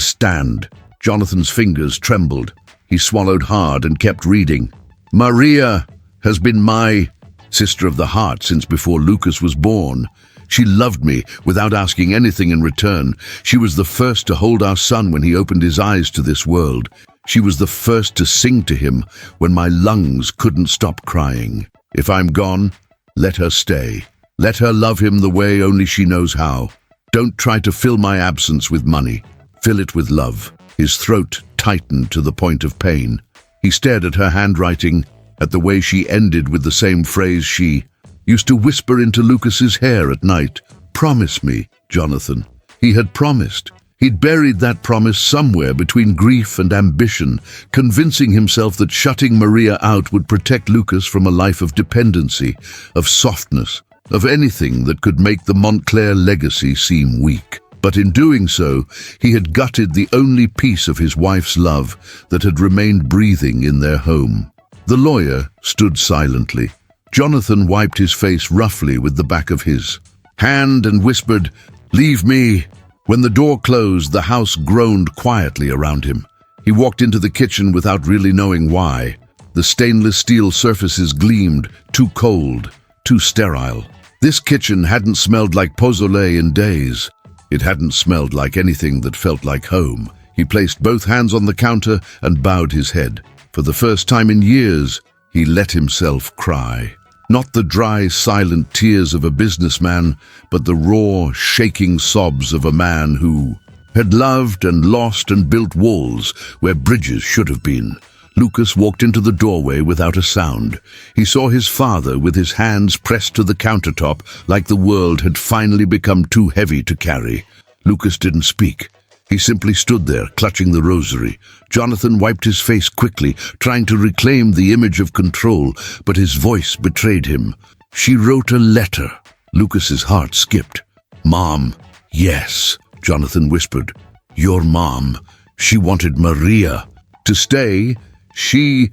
stand. Jonathan's fingers trembled. He swallowed hard and kept reading. Maria has been my sister of the heart since before Lucas was born. She loved me without asking anything in return. She was the first to hold our son when he opened his eyes to this world. She was the first to sing to him when my lungs couldn't stop crying. If I'm gone, let her stay. Let her love him the way only she knows how. Don't try to fill my absence with money. Fill it with love. His throat tightened to the point of pain. He stared at her handwriting, at the way she ended with the same phrase she used to whisper into Lucas's hair at night. Promise me, Jonathan. He had promised. He'd buried that promise somewhere between grief and ambition, convincing himself that shutting Maria out would protect Lucas from a life of dependency, of softness, of anything that could make the Montclair legacy seem weak. But in doing so, he had gutted the only piece of his wife's love that had remained breathing in their home. The lawyer stood silently. Jonathan wiped his face roughly with the back of his hand and whispered, "Leave me." When the door closed, the house groaned quietly around him. He walked into the kitchen without really knowing why. The stainless steel surfaces gleamed, too cold, too sterile. This kitchen hadn't smelled like pozole in days. It hadn't smelled like anything that felt like home. He placed both hands on the counter and bowed his head. For the first time in years, he let himself cry. Not the dry, silent tears of a businessman, but the raw, shaking sobs of a man who had loved and lost and built walls where bridges should have been. Lucas walked into the doorway without a sound. He saw his father with his hands pressed to the countertop like the world had finally become too heavy to carry. Lucas didn't speak. He simply stood there, clutching the rosary. Jonathan wiped his face quickly, trying to reclaim the image of control, but his voice betrayed him. "She wrote a letter." Lucas's heart skipped. "Mom." "Yes," Jonathan whispered. "Your mom. She wanted Maria to stay. She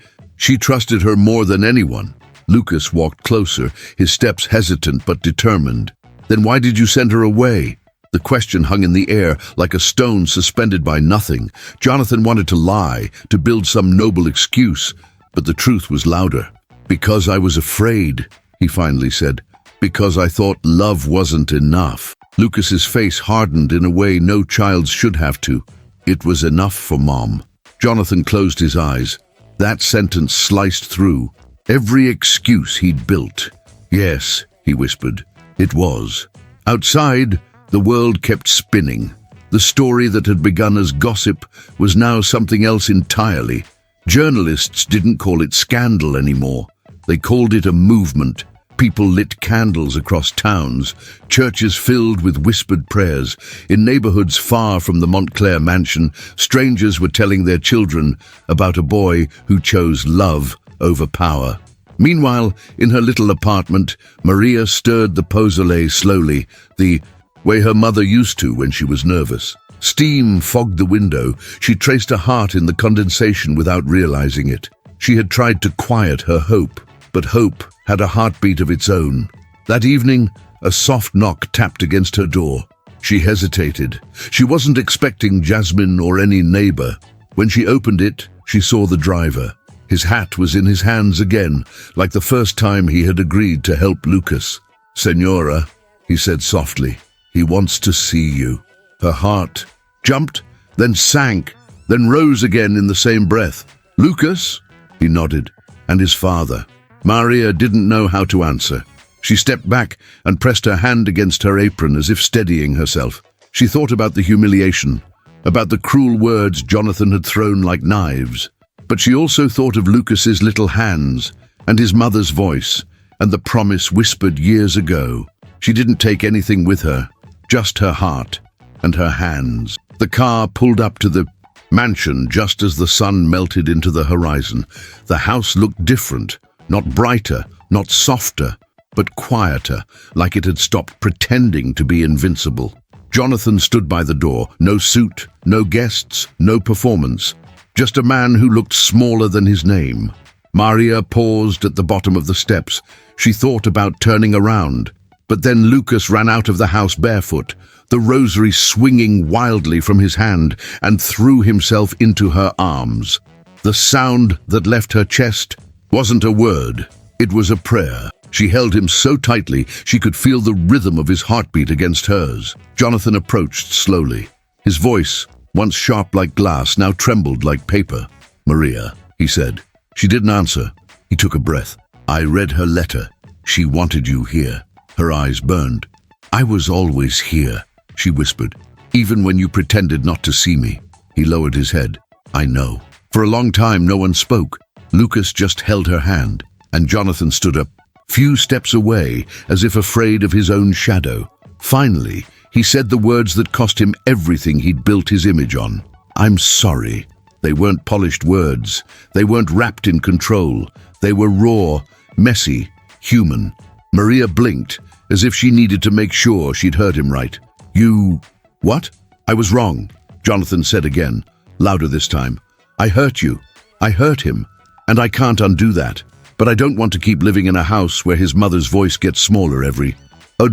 trusted her more than anyone." Lucas walked closer, his steps hesitant but determined. "Then why did you send her away?" The question hung in the air like a stone suspended by nothing. Jonathan wanted to lie, to build some noble excuse, but the truth was louder. "Because I was afraid," he finally said. "Because I thought love wasn't enough." Lucas's face hardened in a way no child should have to. It was enough for Mom. Jonathan closed his eyes. That sentence sliced through every excuse he'd built. "Yes," he whispered, "it was." Outside, the world kept spinning. The story that had begun as gossip was now something else entirely. Journalists didn't call it scandal anymore. They called it a movement. People lit candles across towns, churches filled with whispered prayers. In neighborhoods far from the Montclair mansion, strangers were telling their children about a boy who chose love over power. Meanwhile, in her little apartment, Maria stirred the pozole slowly, the way her mother used to when she was nervous. Steam fogged the window. She traced a heart in the condensation without realizing it. She had tried to quiet her hope, but hope had a heartbeat of its own. That evening, a soft knock tapped against her door. She hesitated. She wasn't expecting Jasmine or any neighbor. When she opened it, she saw the driver. His hat was in his hands again, like the first time he had agreed to help Lucas. "Senora," he said softly. "He wants to see you." Her heart jumped, then sank, then rose again in the same breath. "Lucas?" He nodded. "And his father." Maria didn't know how to answer. She stepped back and pressed her hand against her apron as if steadying herself. She thought about the humiliation, about the cruel words Jonathan had thrown like knives. But she also thought of Lucas's little hands and his mother's voice and the promise whispered years ago. She didn't take anything with her, just her heart and her hands. The car pulled up to the mansion just as the sun melted into the horizon. The house looked different, not brighter, not softer, but quieter, like it had stopped pretending to be invincible. Jonathan stood by the door, no suit, no guests, no performance, just a man who looked smaller than his name. Maria paused at the bottom of the steps. She thought about turning around, but then Lucas ran out of the house barefoot, the rosary swinging wildly from his hand, and threw himself into her arms. The sound that left her chest wasn't a word, it was a prayer. She held him so tightly she could feel the rhythm of his heartbeat against hers. Jonathan approached slowly. His voice, once sharp like glass, now trembled like paper. "Maria," he said. She didn't answer. He took a breath. "I read her letter. She wanted you here." Her eyes burned. "I was always here," she whispered, "even when you pretended not to see me." He lowered his head. "I know." For a long time no one spoke. Lucas just held her hand, and Jonathan stood up, few steps away, as if afraid of his own shadow. Finally, he said the words that cost him everything he'd built his image on. "I'm sorry." They weren't polished words. They weren't wrapped in control. They were raw, messy, human. Maria blinked, as if she needed to make sure she'd heard him right. "You... what?" "I was wrong," Jonathan said again, louder this time. "I hurt you. I hurt him. And I can't undo that. But I don't want to keep living in a house where his mother's voice gets smaller every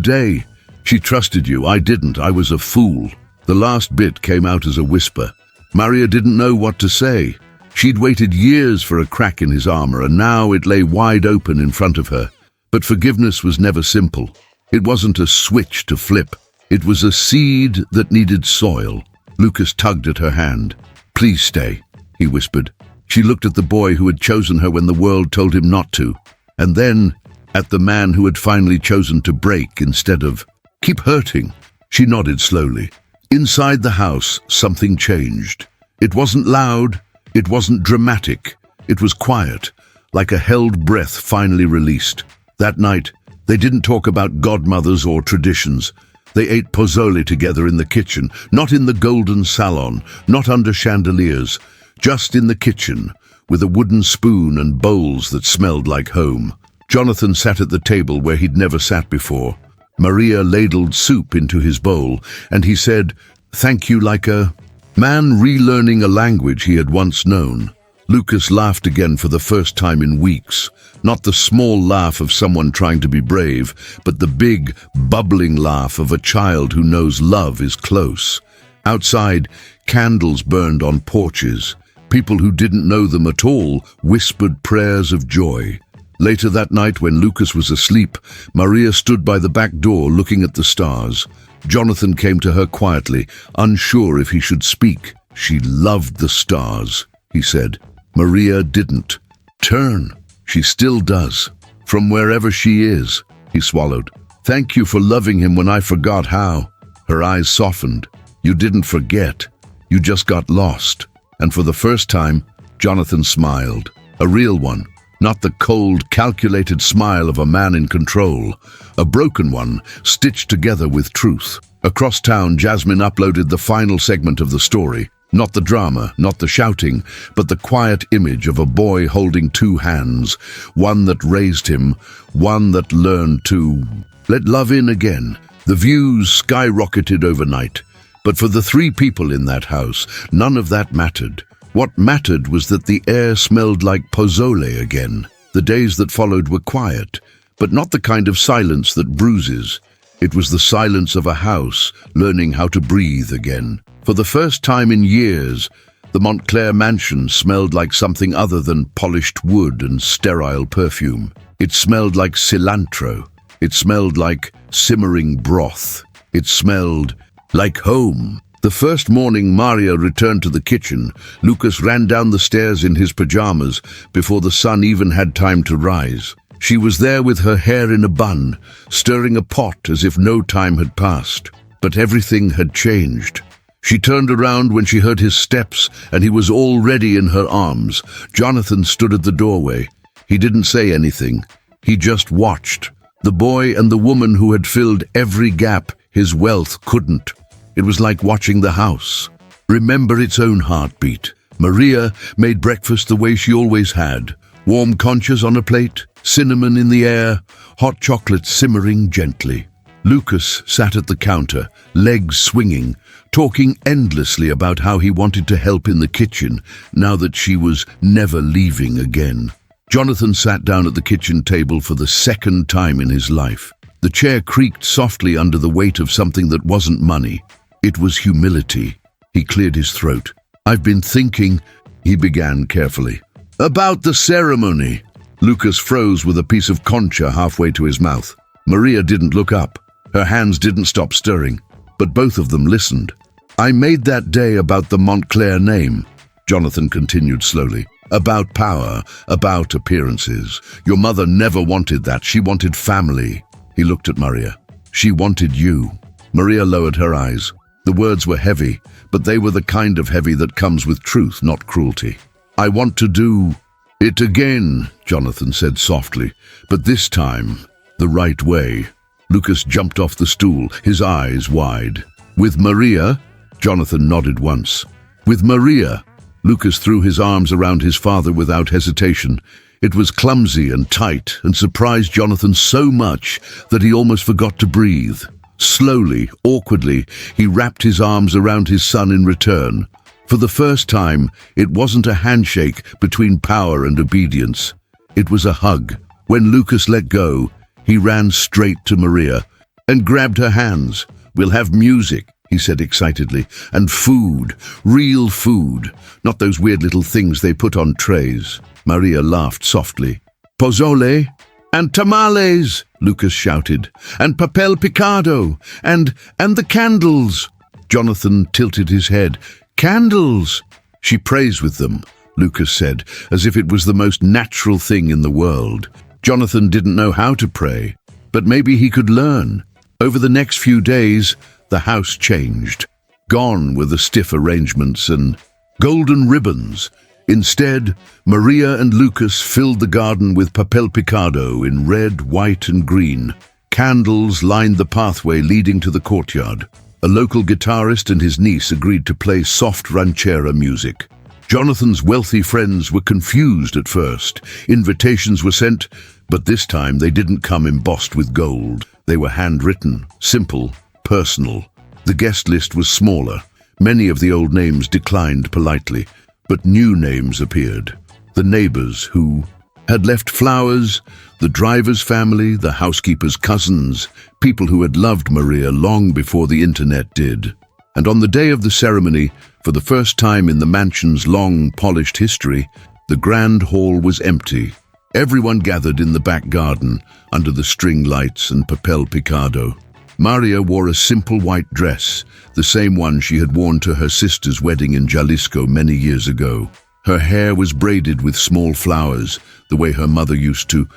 day. She trusted you. I didn't. I was a fool." The last bit came out as a whisper. Maria didn't know what to say. She'd waited years for a crack in his armor, and now it lay wide open in front of her. But forgiveness was never simple. It wasn't a switch to flip. It was a seed that needed soil. Lucas tugged at her hand. "Please stay," he whispered. She looked at the boy who had chosen her when the world told him not to, and then at the man who had finally chosen to break instead of keep hurting. She nodded slowly. Inside the house, something changed. It wasn't loud, it wasn't dramatic. It was quiet, like a held breath finally released. That night, they didn't talk about godmothers or traditions. They ate pozole together in the kitchen, not in the golden salon, not under chandeliers, just in the kitchen, with a wooden spoon and bowls that smelled like home. Jonathan sat at the table where he'd never sat before. Maria ladled soup into his bowl, and he said, "Thank you," like a man relearning a language he had once known. Lucas laughed again for the first time in weeks. Not the small laugh of someone trying to be brave, but the big, bubbling laugh of a child who knows love is close. Outside, candles burned on porches. People who didn't know them at all whispered prayers of joy. Later that night, when Lucas was asleep, Maria stood by the back door looking at the stars. Jonathan came to her quietly, unsure if he should speak. "She loved the stars," he said. Maria didn't. "Turn. She still does. From wherever she is," he swallowed. "Thank you for loving him when I forgot how." Her eyes softened. "You didn't forget. You just got lost." And for the first time, Jonathan smiled. A real one. Not the cold, calculated smile of a man in control. A broken one, stitched together with truth. Across town, Jasmine uploaded the final segment of the story. Not the drama, not the shouting, but the quiet image of a boy holding two hands. One that raised him, one that learned to let love in again. The views skyrocketed overnight. But for the three people in that house, none of that mattered. What mattered was that the air smelled like pozole again. The days that followed were quiet, but not the kind of silence that bruises. It was the silence of a house learning how to breathe again. For the first time in years, the Montclair mansion smelled like something other than polished wood and sterile perfume. It smelled like cilantro. It smelled like simmering broth. It smelled like home. The first morning Maria returned to the kitchen, Lucas ran down the stairs in his pajamas before the sun even had time to rise. She was there with her hair in a bun, stirring a pot as if no time had passed. But everything had changed. She turned around when she heard his steps, and he was already in her arms. Jonathan stood at the doorway. He didn't say anything. He just watched. The boy and the woman who had filled every gap his wealth couldn't. It was like watching the house. remember its own heartbeat. Maria made breakfast the way she always had. Warm conchas on a plate, cinnamon in the air, hot chocolate simmering gently. Lucas sat at the counter, legs swinging, talking endlessly about how he wanted to help in the kitchen now that she was never leaving again. Jonathan sat down at the kitchen table for the second time in his life. The chair creaked softly under the weight of something that wasn't money. It was humility. He cleared his throat. "I've been thinking," he began carefully, "about the ceremony." Lucas froze with a piece of concha halfway to his mouth. Maria didn't look up. Her hands didn't stop stirring, but both of them listened. "I made that day about the Montclair name," Jonathan continued slowly. "About power, about appearances. Your mother never wanted that. She wanted family." He looked at Maria. "She wanted you." Maria lowered her eyes. The words were heavy, but they were the kind of heavy that comes with truth, not cruelty. "I want to do it again," Jonathan said softly, "but this time, the right way." Lucas jumped off the stool, his eyes wide. "With Maria?" Jonathan nodded once. "With Maria?" Lucas threw his arms around his father without hesitation. It was clumsy and tight and surprised Jonathan so much that he almost forgot to breathe. Slowly, awkwardly, he wrapped his arms around his son in return. For the first time, it wasn't a handshake between power and obedience. It was a hug. When Lucas let go, he ran straight to Maria and grabbed her hands. "We'll have music," he said excitedly, "and food, real food, not those weird little things they put on trays." Maria laughed softly. "Pozole and tamales," Lucas shouted, "and papel picado, and the candles." Jonathan tilted his head. "Candles!" "She prays with them," Lucas said, as if it was the most natural thing in the world. Jonathan didn't know how to pray, but maybe he could learn. Over the next few days, the house changed. Gone were the stiff arrangements and golden ribbons. Instead, Maria and Lucas filled the garden with papel picado in red, white, and green. Candles lined the pathway leading to the courtyard. A local guitarist and his niece agreed to play soft ranchera music. Jonathan's wealthy friends were confused at first. Invitations were sent, but this time they didn't come embossed with gold. They were handwritten, simple, personal. The guest list was smaller. Many of the old names declined politely, but new names appeared. The neighbors who had left flowers, the driver's family, the housekeeper's cousins, people who had loved Maria long before the internet did. And on the day of the ceremony, for the first time in the mansion's long, polished history, the grand hall was empty. Everyone gathered in the back garden, under the string lights and papel picado. Maria wore a simple white dress, the same one she had worn to her sister's wedding in Jalisco many years ago. Her hair was braided with small flowers, the way her mother used to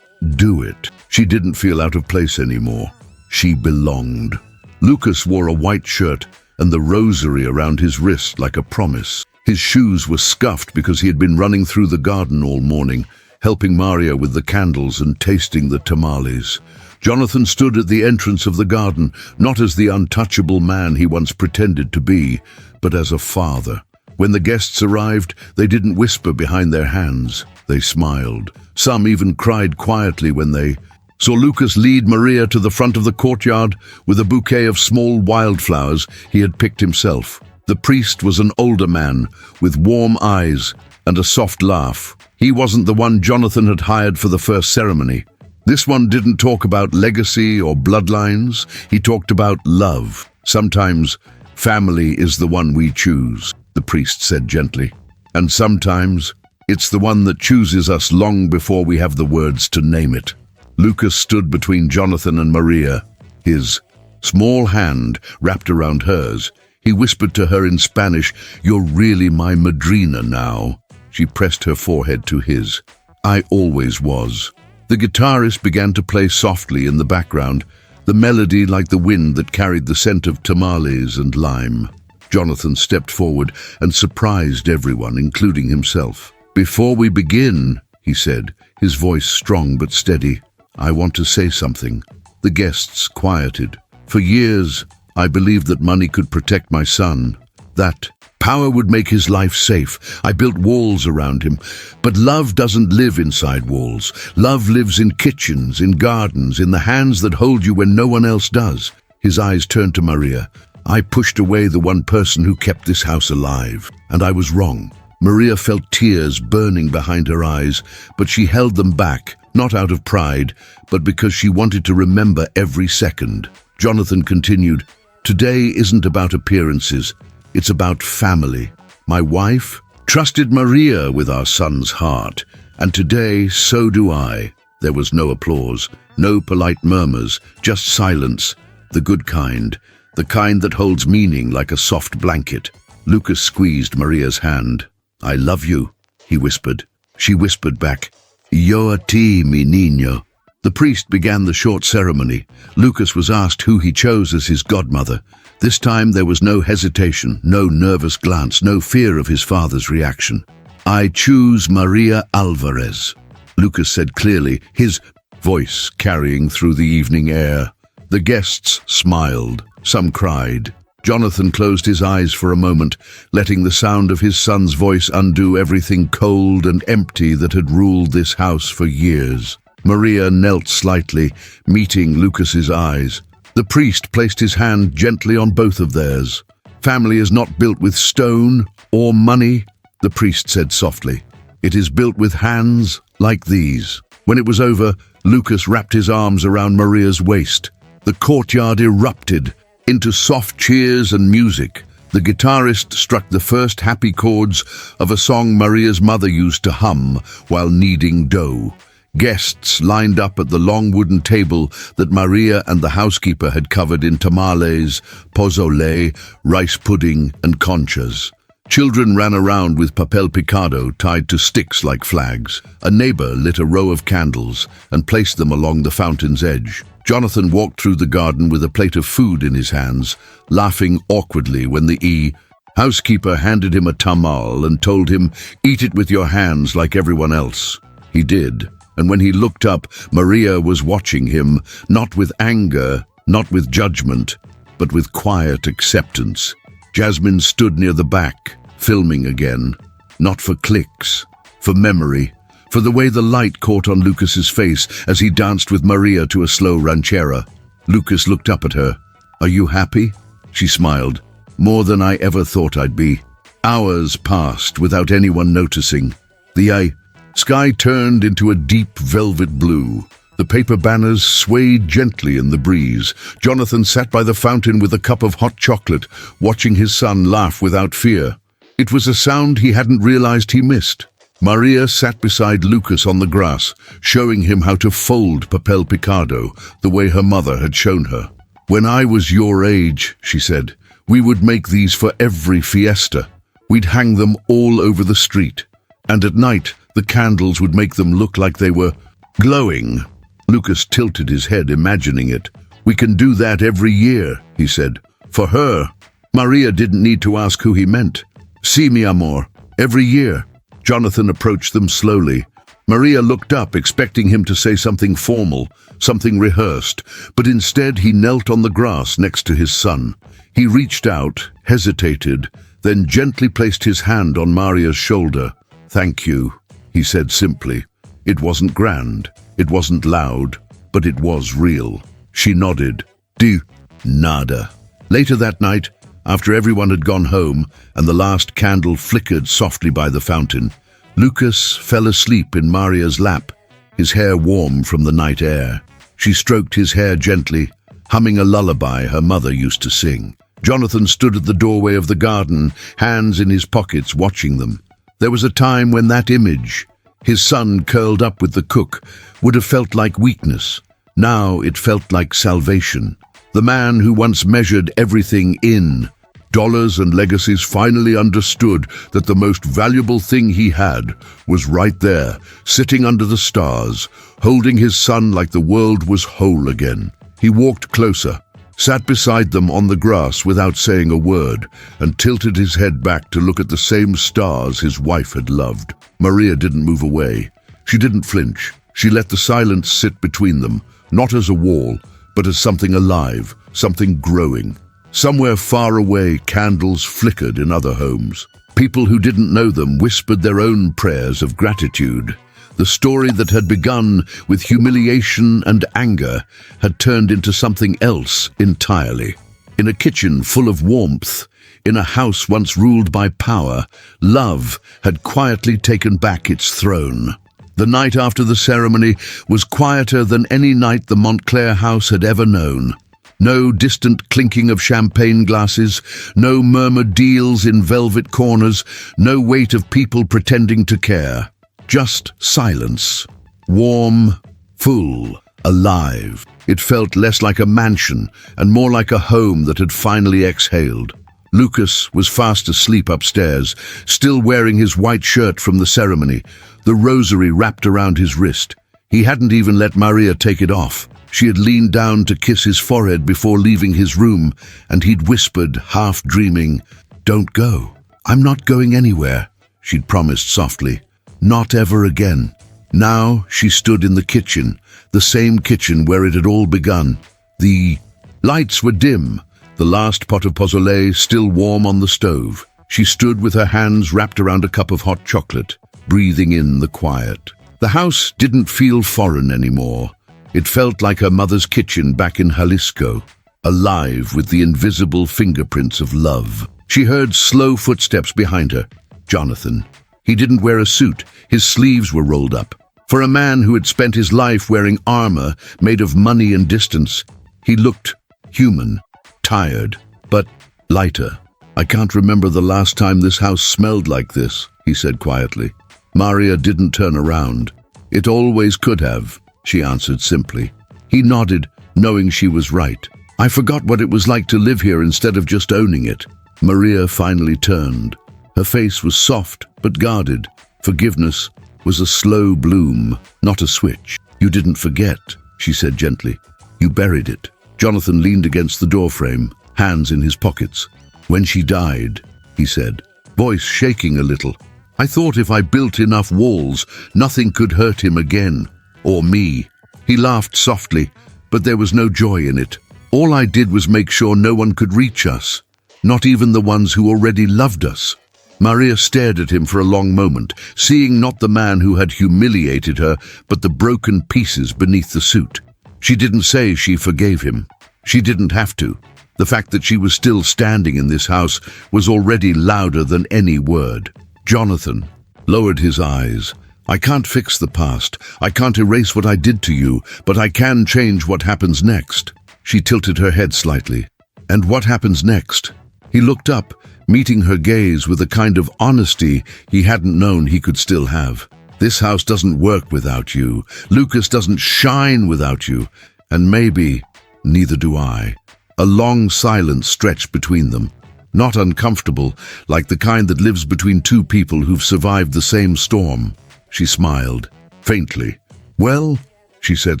do it. She didn't feel out of place anymore. She belonged. Lucas wore a white shirt and the rosary around his wrist like a promise. His shoes were scuffed because he had been running through the garden all morning, helping Maria with the candles and tasting the tamales. Jonathan stood at the entrance of the garden, not as the untouchable man he once pretended to be, but as a father. When the guests arrived, they didn't whisper behind their hands. They smiled. Some even cried quietly when they saw Lucas lead Maria to the front of the courtyard with a bouquet of small wildflowers he had picked himself. The priest was an older man with warm eyes and a soft laugh. He wasn't the one Jonathan had hired for the first ceremony. This one didn't talk about legacy or bloodlines. He talked about love. "Sometimes family is the one we choose," the priest said gently. "And sometimes it's the one that chooses us long before we have the words to name it." Lucas stood between Jonathan and Maria, his small hand wrapped around hers. He whispered to her in Spanish, "You're really my madrina now." She pressed her forehead to his. "I always was." The guitarist began to play softly in the background, the melody like the wind that carried the scent of tamales and lime. Jonathan stepped forward and surprised everyone, including himself. "Before we begin," he said, his voice strong but steady, "I want to say something." The guests quieted. "For years, I believed that money could protect my son, that Power would make his life safe. I built walls around him. But love doesn't live inside walls. Love lives in kitchens, in gardens, in the hands that hold you when no one else does. His eyes turned to Maria. I pushed away the one person who kept this house alive, and I was wrong. Maria felt tears burning behind her eyes, but she held them back, not out of pride, but because she wanted to remember every second. Jonathan continued, "Today isn't about appearances. It's about family. My wife trusted Maria with our son's heart, and today so do I." There was no applause, no polite murmurs, just silence, the good kind, the kind that holds meaning like a soft blanket. Lucas squeezed Maria's hand. "I love you," he whispered. She whispered back, "Yo a ti, mi niño." The priest began the short ceremony. Lucas was asked who he chose as his godmother. This time there was no hesitation, no nervous glance, no fear of his father's reaction. "I choose Maria Alvarez," Lucas said clearly, his voice carrying through the evening air. The guests smiled. Some cried. Jonathan closed his eyes for a moment, letting the sound of his son's voice undo everything cold and empty that had ruled this house for years. Maria knelt slightly, meeting Lucas's eyes. The priest placed his hand gently on both of theirs. "Family is not built with stone or money," the priest said softly. "It is built with hands like these." When it was over, Lucas wrapped his arms around Maria's waist. The courtyard erupted into soft cheers and music. The guitarist struck the first happy chords of a song Maria's mother used to hum while kneading dough. Guests lined up at the long wooden table that Maria and the housekeeper had covered in tamales, pozole, rice pudding, and conchas. Children ran around with papel picado tied to sticks like flags. A neighbor lit a row of candles and placed them along the fountain's edge. Jonathan walked through the garden with a plate of food in his hands, laughing awkwardly when the housekeeper handed him a tamal and told him, "Eat it with your hands like everyone else." He did, and when he looked up, Maria was watching him, not with anger, not with judgment, but with quiet acceptance. Jasmine stood near the back, filming again, not for clicks, for memory, for the way the light caught on Lucas's face as he danced with Maria to a slow ranchera. Lucas looked up at her. "Are you happy?" She smiled. "More than I ever thought I'd be." Hours passed without anyone noticing. The sky turned into a deep velvet blue. The paper banners swayed gently in the breeze. Jonathan sat by the fountain with a cup of hot chocolate, watching his son laugh without fear. It was a sound he hadn't realized he missed. Maria sat beside Lucas on the grass, showing him how to fold papel picado, the way her mother had shown her. "When I was your age," she said, "we would make these for every fiesta. We'd hang them all over the street. And at night, the candles would make them look like they were glowing." Lucas tilted his head, imagining it. "We can do that every year," he said. For her, Maria didn't need to ask who he meant. "Sí, mi amor, every year." Jonathan approached them slowly. Maria looked up, expecting him to say something formal, something rehearsed, but instead he knelt on the grass next to his son. He reached out, hesitated, then gently placed his hand on Maria's shoulder. "Thank you," he said simply. It wasn't grand, it wasn't loud, but it was real. She nodded. "De nada." Later that night, after everyone had gone home and the last candle flickered softly by the fountain, Lucas fell asleep in Maria's lap, his hair warm from the night air. She stroked his hair gently, humming a lullaby her mother used to sing. Jonathan stood at the doorway of the garden, hands in his pockets, watching them. There was a time when that image, his son curled up with the cook, would have felt like weakness. Now it felt like salvation. The man who once measured everything in dollars and legacies finally understood that the most valuable thing he had was right there, sitting under the stars, holding his son like the world was whole again. He walked closer, sat beside them on the grass without saying a word, and tilted his head back to look at the same stars his wife had loved. Maria didn't move away. She didn't flinch. She let the silence sit between them, not as a wall, but as something alive, something growing. Somewhere far away, candles flickered in other homes. People who didn't know them whispered their own prayers of gratitude. The story that had begun with humiliation and anger had turned into something else entirely. In a kitchen full of warmth, in a house once ruled by power, love had quietly taken back its throne. The night after the ceremony was quieter than any night the Montclair house had ever known. No distant clinking of champagne glasses, no murmured deals in velvet corners, no weight of people pretending to care. Just silence. Warm, full, alive. It felt less like a mansion and more like a home that had finally exhaled. Lucas was fast asleep upstairs, still wearing his white shirt from the ceremony, the rosary wrapped around his wrist. He hadn't even let Maria take it off. She had leaned down to kiss his forehead before leaving his room, and he'd whispered, half dreaming, "Don't go. I'm not going anywhere," she'd promised softly. Not ever again. Now she stood in the kitchen, the same kitchen where it had all begun. The lights were dim, the last pot of pozole still warm on the stove. She stood with her hands wrapped around a cup of hot chocolate, breathing in the quiet. The house didn't feel foreign anymore. It felt like her mother's kitchen back in Jalisco, alive with the invisible fingerprints of love. She heard slow footsteps behind her. Jonathan. He didn't wear a suit. His sleeves were rolled up. For a man who had spent his life wearing armor made of money and distance, he looked human, tired, but lighter. "I can't remember the last time this house smelled like this," he said quietly. Maria didn't turn around. "It always could have," she answered simply. He nodded, knowing she was right. "I forgot what it was like to live here instead of just owning it." Maria finally turned. Her face was soft but guarded. Forgiveness was a slow bloom, not a switch. "You didn't forget," she said gently. "You buried it." Jonathan leaned against the doorframe, hands in his pockets. "When she died," he said, voice shaking a little, "I thought if I built enough walls, nothing could hurt him again. Or me." He laughed softly, but there was no joy in it. "All I did was make sure no one could reach us, not even the ones who already loved us." Maria stared at him for a long moment, seeing not the man who had humiliated her, but the broken pieces beneath the suit. She didn't say she forgave him. She didn't have to. The fact that she was still standing in this house was already louder than any word. Jonathan lowered his eyes. "I can't fix the past. I can't erase what I did to you, but I can change what happens next." She tilted her head slightly. "And what happens next?" He looked up, meeting her gaze with a kind of honesty he hadn't known he could still have. "This house doesn't work without you. Lucas doesn't shine without you. And maybe, neither do I." A long silence stretched between them. Not uncomfortable, like the kind that lives between two people who've survived the same storm. She smiled, faintly. "Well," she said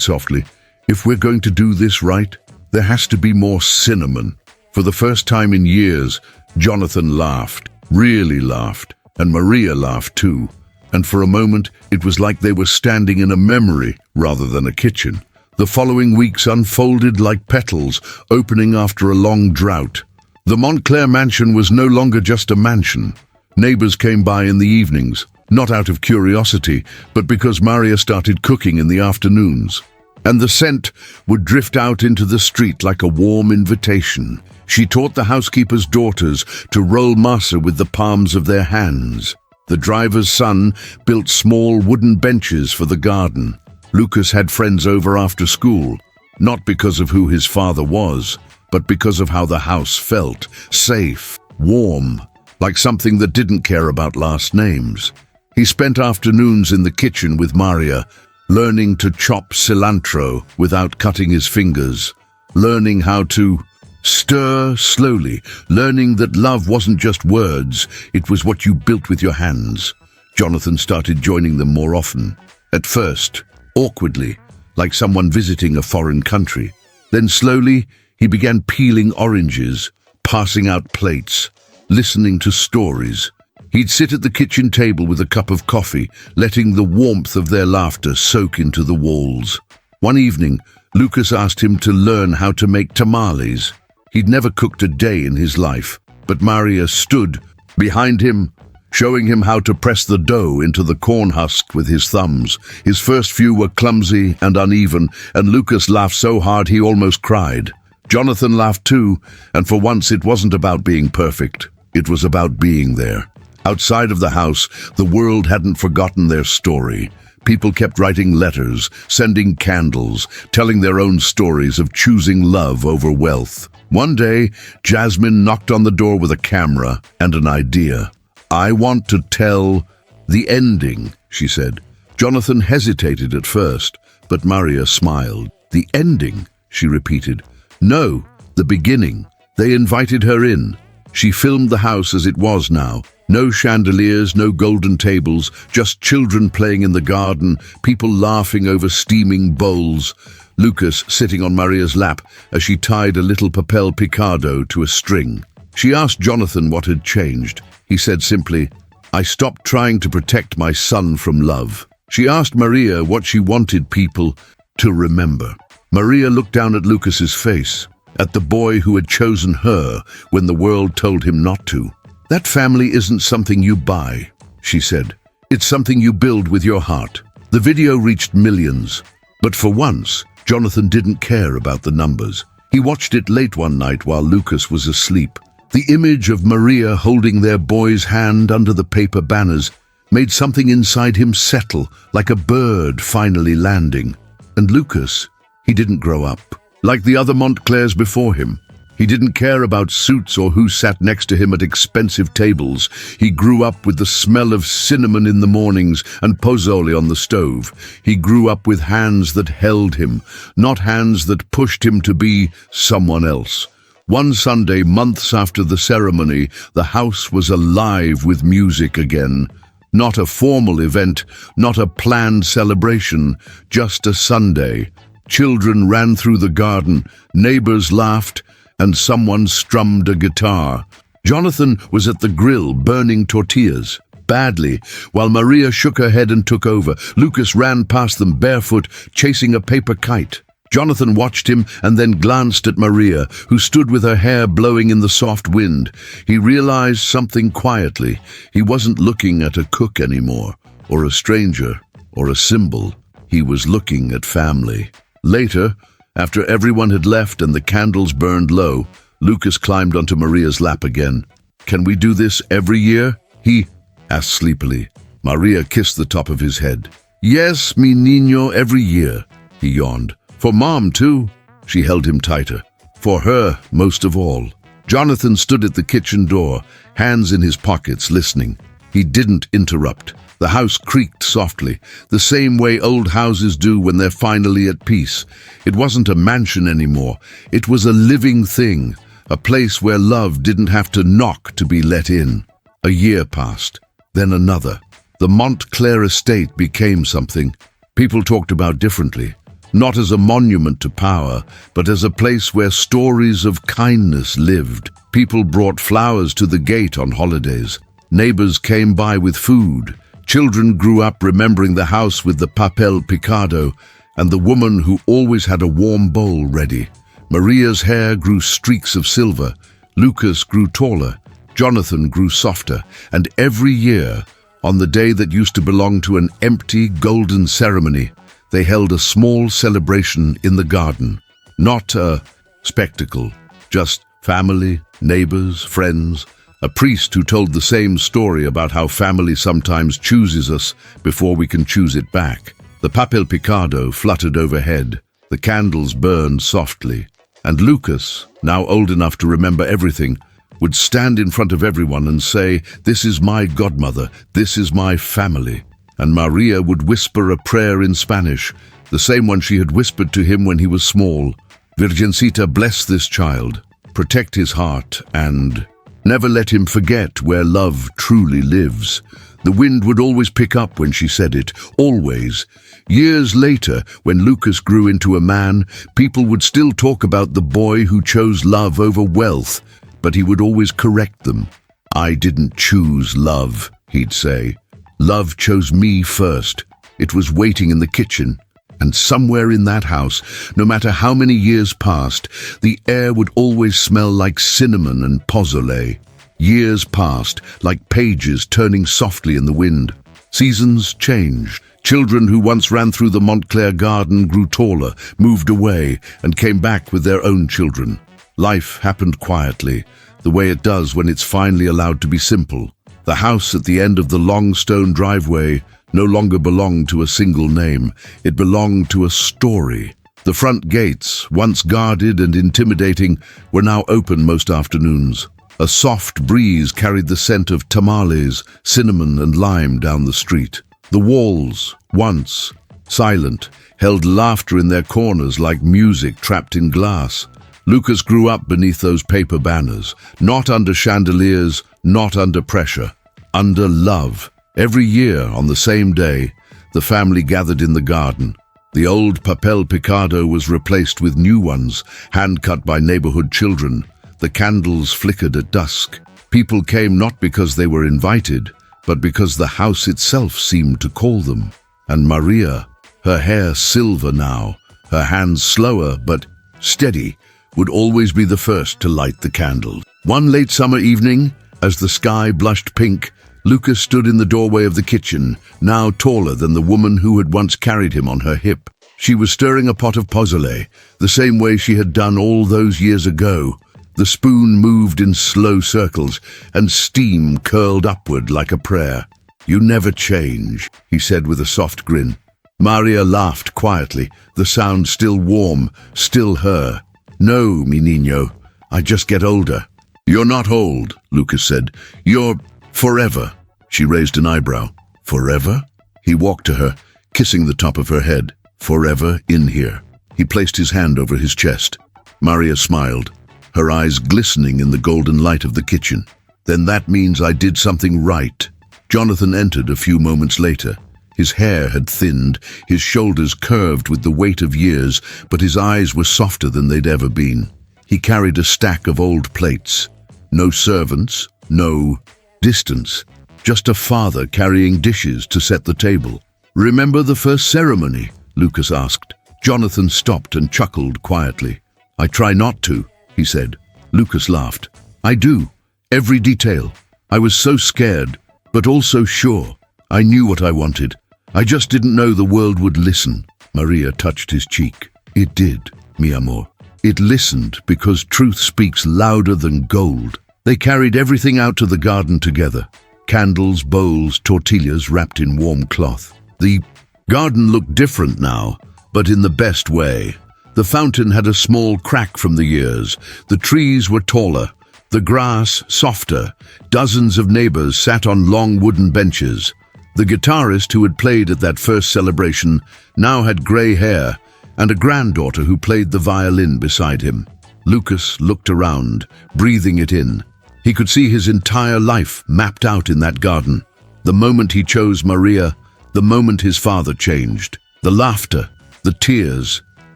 softly, "if we're going to do this right, there has to be more cinnamon." For the first time in years, Jonathan laughed, really laughed, and Maria laughed too. And for a moment, it was like they were standing in a memory rather than a kitchen. The following weeks unfolded like petals, opening after a long drought. The Montclair mansion was no longer just a mansion. Neighbors came by in the evenings, not out of curiosity, but because Maria started cooking in the afternoons. And the scent would drift out into the street like a warm invitation. She taught the housekeeper's daughters to roll masa with the palms of their hands. The driver's son built small wooden benches for the garden. Lucas had friends over after school, not because of who his father was, but because of how the house felt, safe, warm, like something that didn't care about last names. He spent afternoons in the kitchen with Maria, learning to chop cilantro without cutting his fingers, learning how to stir slowly, learning that love wasn't just words, it was what you built with your hands. Jonathan started joining them more often. At first, awkwardly, like someone visiting a foreign country. Then slowly, he began peeling oranges, passing out plates, listening to stories. He'd sit at the kitchen table with a cup of coffee, letting the warmth of their laughter soak into the walls. One evening, Lucas asked him to learn how to make tamales. He'd never cooked a day in his life, but Maria stood behind him, showing him how to press the dough into the corn husk with his thumbs. His first few were clumsy and uneven, and Lucas laughed so hard he almost cried. Jonathan laughed too, and for once it wasn't about being perfect. It was about being there. Outside of the house, the world hadn't forgotten their story. People kept writing letters, sending candles, telling their own stories of choosing love over wealth. One day, Jasmine knocked on the door with a camera and an idea. "I want to tell the ending," she said. Jonathan hesitated at first, but Maria smiled. "The ending," she repeated. "No, the beginning." They invited her in. She filmed the house as it was now. No chandeliers, no golden tables, just children playing in the garden, people laughing over steaming bowls. Lucas sitting on Maria's lap as she tied a little papel picado to a string. She asked Jonathan what had changed. He said simply, "I stopped trying to protect my son from love." She asked Maria what she wanted people to remember. Maria looked down at Lucas's face, at the boy who had chosen her when the world told him not to. "That family isn't something you buy," she said. "It's something you build with your heart." The video reached millions, but for once, Jonathan didn't care about the numbers. He watched it late one night while Lucas was asleep. The image of Maria holding their boy's hand under the paper banners made something inside him settle, like a bird finally landing. And Lucas, he didn't grow up. Like the other Montclairs before him, he didn't care about suits or who sat next to him at expensive tables. He grew up with the smell of cinnamon in the mornings and pozole on the stove. He grew up with hands that held him, not hands that pushed him to be someone else. One Sunday, months after the ceremony, the house was alive with music again. Not a formal event, not a planned celebration, just a Sunday. Children ran through the garden, neighbors laughed, and someone strummed a guitar. Jonathan was at the grill burning tortillas. Badly, while Maria shook her head and took over, Lucas ran past them barefoot, chasing a paper kite. Jonathan watched him and then glanced at Maria, who stood with her hair blowing in the soft wind. He realized something quietly. He wasn't looking at a cook anymore, or a stranger, or a symbol. He was looking at family. Later, after everyone had left and the candles burned low, Lucas climbed onto Maria's lap again. "Can we do this every year?" he asked sleepily. Maria kissed the top of his head. "Yes, mi niño, every year," he yawned. "For Mom, too." She held him tighter. For her, most of all. Jonathan stood at the kitchen door, hands in his pockets, listening. He didn't interrupt. The house creaked softly, the same way old houses do when they're finally at peace. It wasn't a mansion anymore. It was a living thing, a place where love didn't have to knock to be let in. A year passed, then another. The Montclair estate became something people talked about differently. Not as a monument to power, but as a place where stories of kindness lived. People brought flowers to the gate on holidays. Neighbors came by with food. Children grew up remembering the house with the papel picado and the woman who always had a warm bowl ready. Maria's hair grew streaks of silver. Lucas grew taller. Jonathan grew softer. And every year, on the day that used to belong to an empty golden ceremony, they held a small celebration in the garden. Not a spectacle, just family, neighbors, friends, a priest who told the same story about how family sometimes chooses us before we can choose it back. The papel picado fluttered overhead. The candles burned softly. And Lucas, now old enough to remember everything, would stand in front of everyone and say, "This is my godmother, this is my family." And Maria would whisper a prayer in Spanish, the same one she had whispered to him when he was small. "Virgencita, bless this child, protect his heart, and never let him forget where love truly lives." The wind would always pick up when she said it, always. Years later, when Lucas grew into a man, people would still talk about the boy who chose love over wealth, but he would always correct them. "I didn't choose love," he'd say. "Love chose me first. It was waiting in the kitchen." And somewhere in that house, no matter how many years passed, the air would always smell like cinnamon and pozole. Years passed, like pages turning softly in the wind. Seasons changed. Children who once ran through the Montclair garden grew taller, moved away, and came back with their own children. Life happened quietly, the way it does when it's finally allowed to be simple. The house at the end of the long stone driveway no longer belonged to a single name. It belonged to a story. The front gates, once guarded and intimidating, were now open most afternoons. A soft breeze carried the scent of tamales, cinnamon and lime down the street. The walls, once silent, held laughter in their corners like music trapped in glass. Lucas grew up beneath those paper banners, not under chandeliers, not under pressure, under love. Every year, on the same day, the family gathered in the garden. The old papel picado was replaced with new ones, hand-cut by neighborhood children. The candles flickered at dusk. People came not because they were invited, but because the house itself seemed to call them. And Maria, her hair silver now, her hands slower but steady, would always be the first to light the candles. One late summer evening, as the sky blushed pink, Lucas stood in the doorway of the kitchen, now taller than the woman who had once carried him on her hip. She was stirring a pot of pozole, the same way she had done all those years ago. The spoon moved in slow circles, and steam curled upward like a prayer. "You never change," he said with a soft grin. Maria laughed quietly, the sound still warm, still her. "No, mi niño, I just get older." "You're not old," Lucas said. "You're forever." She raised an eyebrow. "Forever?" He walked to her, kissing the top of her head. "Forever in here." He placed his hand over his chest. Maria smiled, her eyes glistening in the golden light of the kitchen. "Then that means I did something right." Jonathan entered a few moments later. His hair had thinned, his shoulders curved with the weight of years, but his eyes were softer than they'd ever been. He carried a stack of old plates. No servants, no distance, just a father carrying dishes to set the table. "Remember the first ceremony?" Lucas asked. Jonathan stopped and chuckled quietly. "I try not to," he said. Lucas laughed. "I do. Every detail. I was so scared, but also sure. I knew what I wanted. I just didn't know the world would listen." Maria touched his cheek. "It did, mi amor. It listened because truth speaks louder than gold." They carried everything out to the garden together. Candles, bowls, tortillas wrapped in warm cloth. The garden looked different now, but in the best way. The fountain had a small crack from the years. The trees were taller, the grass softer. Dozens of neighbors sat on long wooden benches. The guitarist who had played at that first celebration now had gray hair, and a granddaughter who played the violin beside him. Lucas looked around, breathing it in. He could see his entire life mapped out in that garden. The moment he chose Maria, the moment his father changed. The laughter, the tears,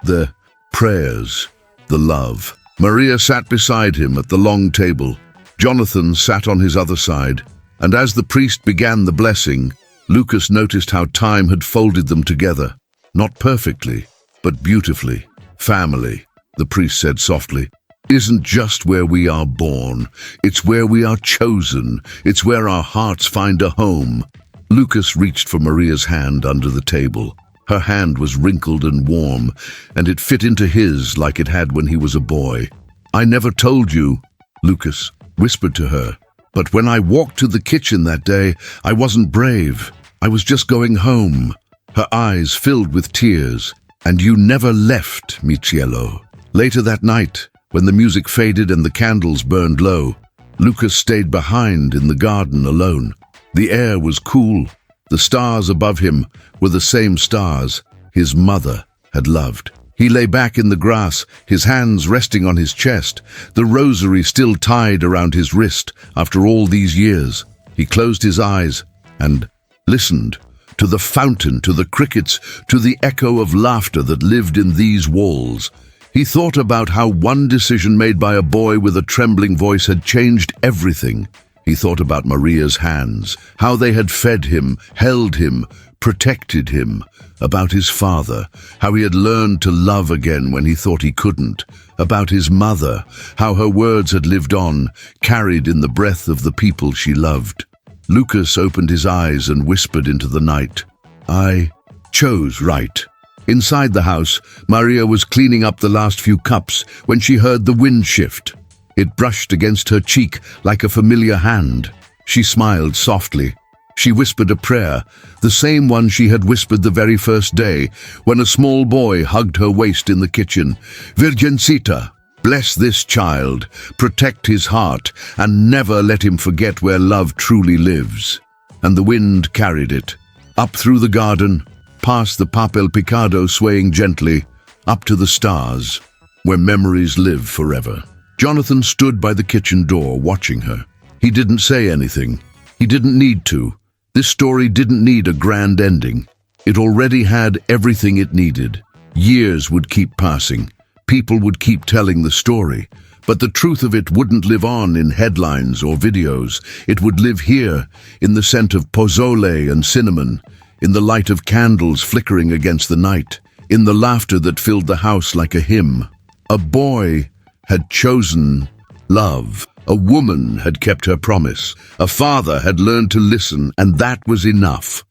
the prayers, the love. Maria sat beside him at the long table. Jonathan sat on his other side, and as the priest began the blessing, Lucas noticed how time had folded them together. Not perfectly, but beautifully. "Family," the priest said softly, "isn't just where we are born. It's where we are chosen. It's where our hearts find a home." Lucas reached for Maria's hand under the table. Her hand was wrinkled and warm, and it fit into his like it had when he was a boy. "I never told you," Lucas whispered to her. "But when I walked to the kitchen that day, I wasn't brave. I was just going home." Her eyes filled with tears. "And you never left, mi cielo." Later that night, when the music faded and the candles burned low, Lucas stayed behind in the garden alone. The air was cool. The stars above him were the same stars his mother had loved. He lay back in the grass, his hands resting on his chest, the rosary still tied around his wrist after all these years. He closed his eyes and listened to the fountain, to the crickets, to the echo of laughter that lived in these walls. He thought about how one decision made by a boy with a trembling voice had changed everything. He thought about Maria's hands, how they had fed him, held him, protected him, about his father, how he had learned to love again when he thought he couldn't, about his mother, how her words had lived on, carried in the breath of the people she loved. Lucas opened his eyes and whispered into the night, "I chose right." Inside the house, Maria was cleaning up the last few cups when she heard the wind shift. It brushed against her cheek like a familiar hand. She smiled softly. She whispered a prayer, the same one she had whispered the very first day, when a small boy hugged her waist in the kitchen. "Virgencita, bless this child, protect his heart, and never let him forget where love truly lives." And the wind carried it, up through the garden, past the papel picado swaying gently, up to the stars, where memories live forever. Jonathan stood by the kitchen door, watching her. He didn't say anything. He didn't need to. This story didn't need a grand ending. It already had everything it needed. Years would keep passing. People would keep telling the story. But the truth of it wouldn't live on in headlines or videos. It would live here, in the scent of pozole and cinnamon, in the light of candles flickering against the night, in the laughter that filled the house like a hymn. A boy had chosen love. A woman had kept her promise. A father had learned to listen, and that was enough.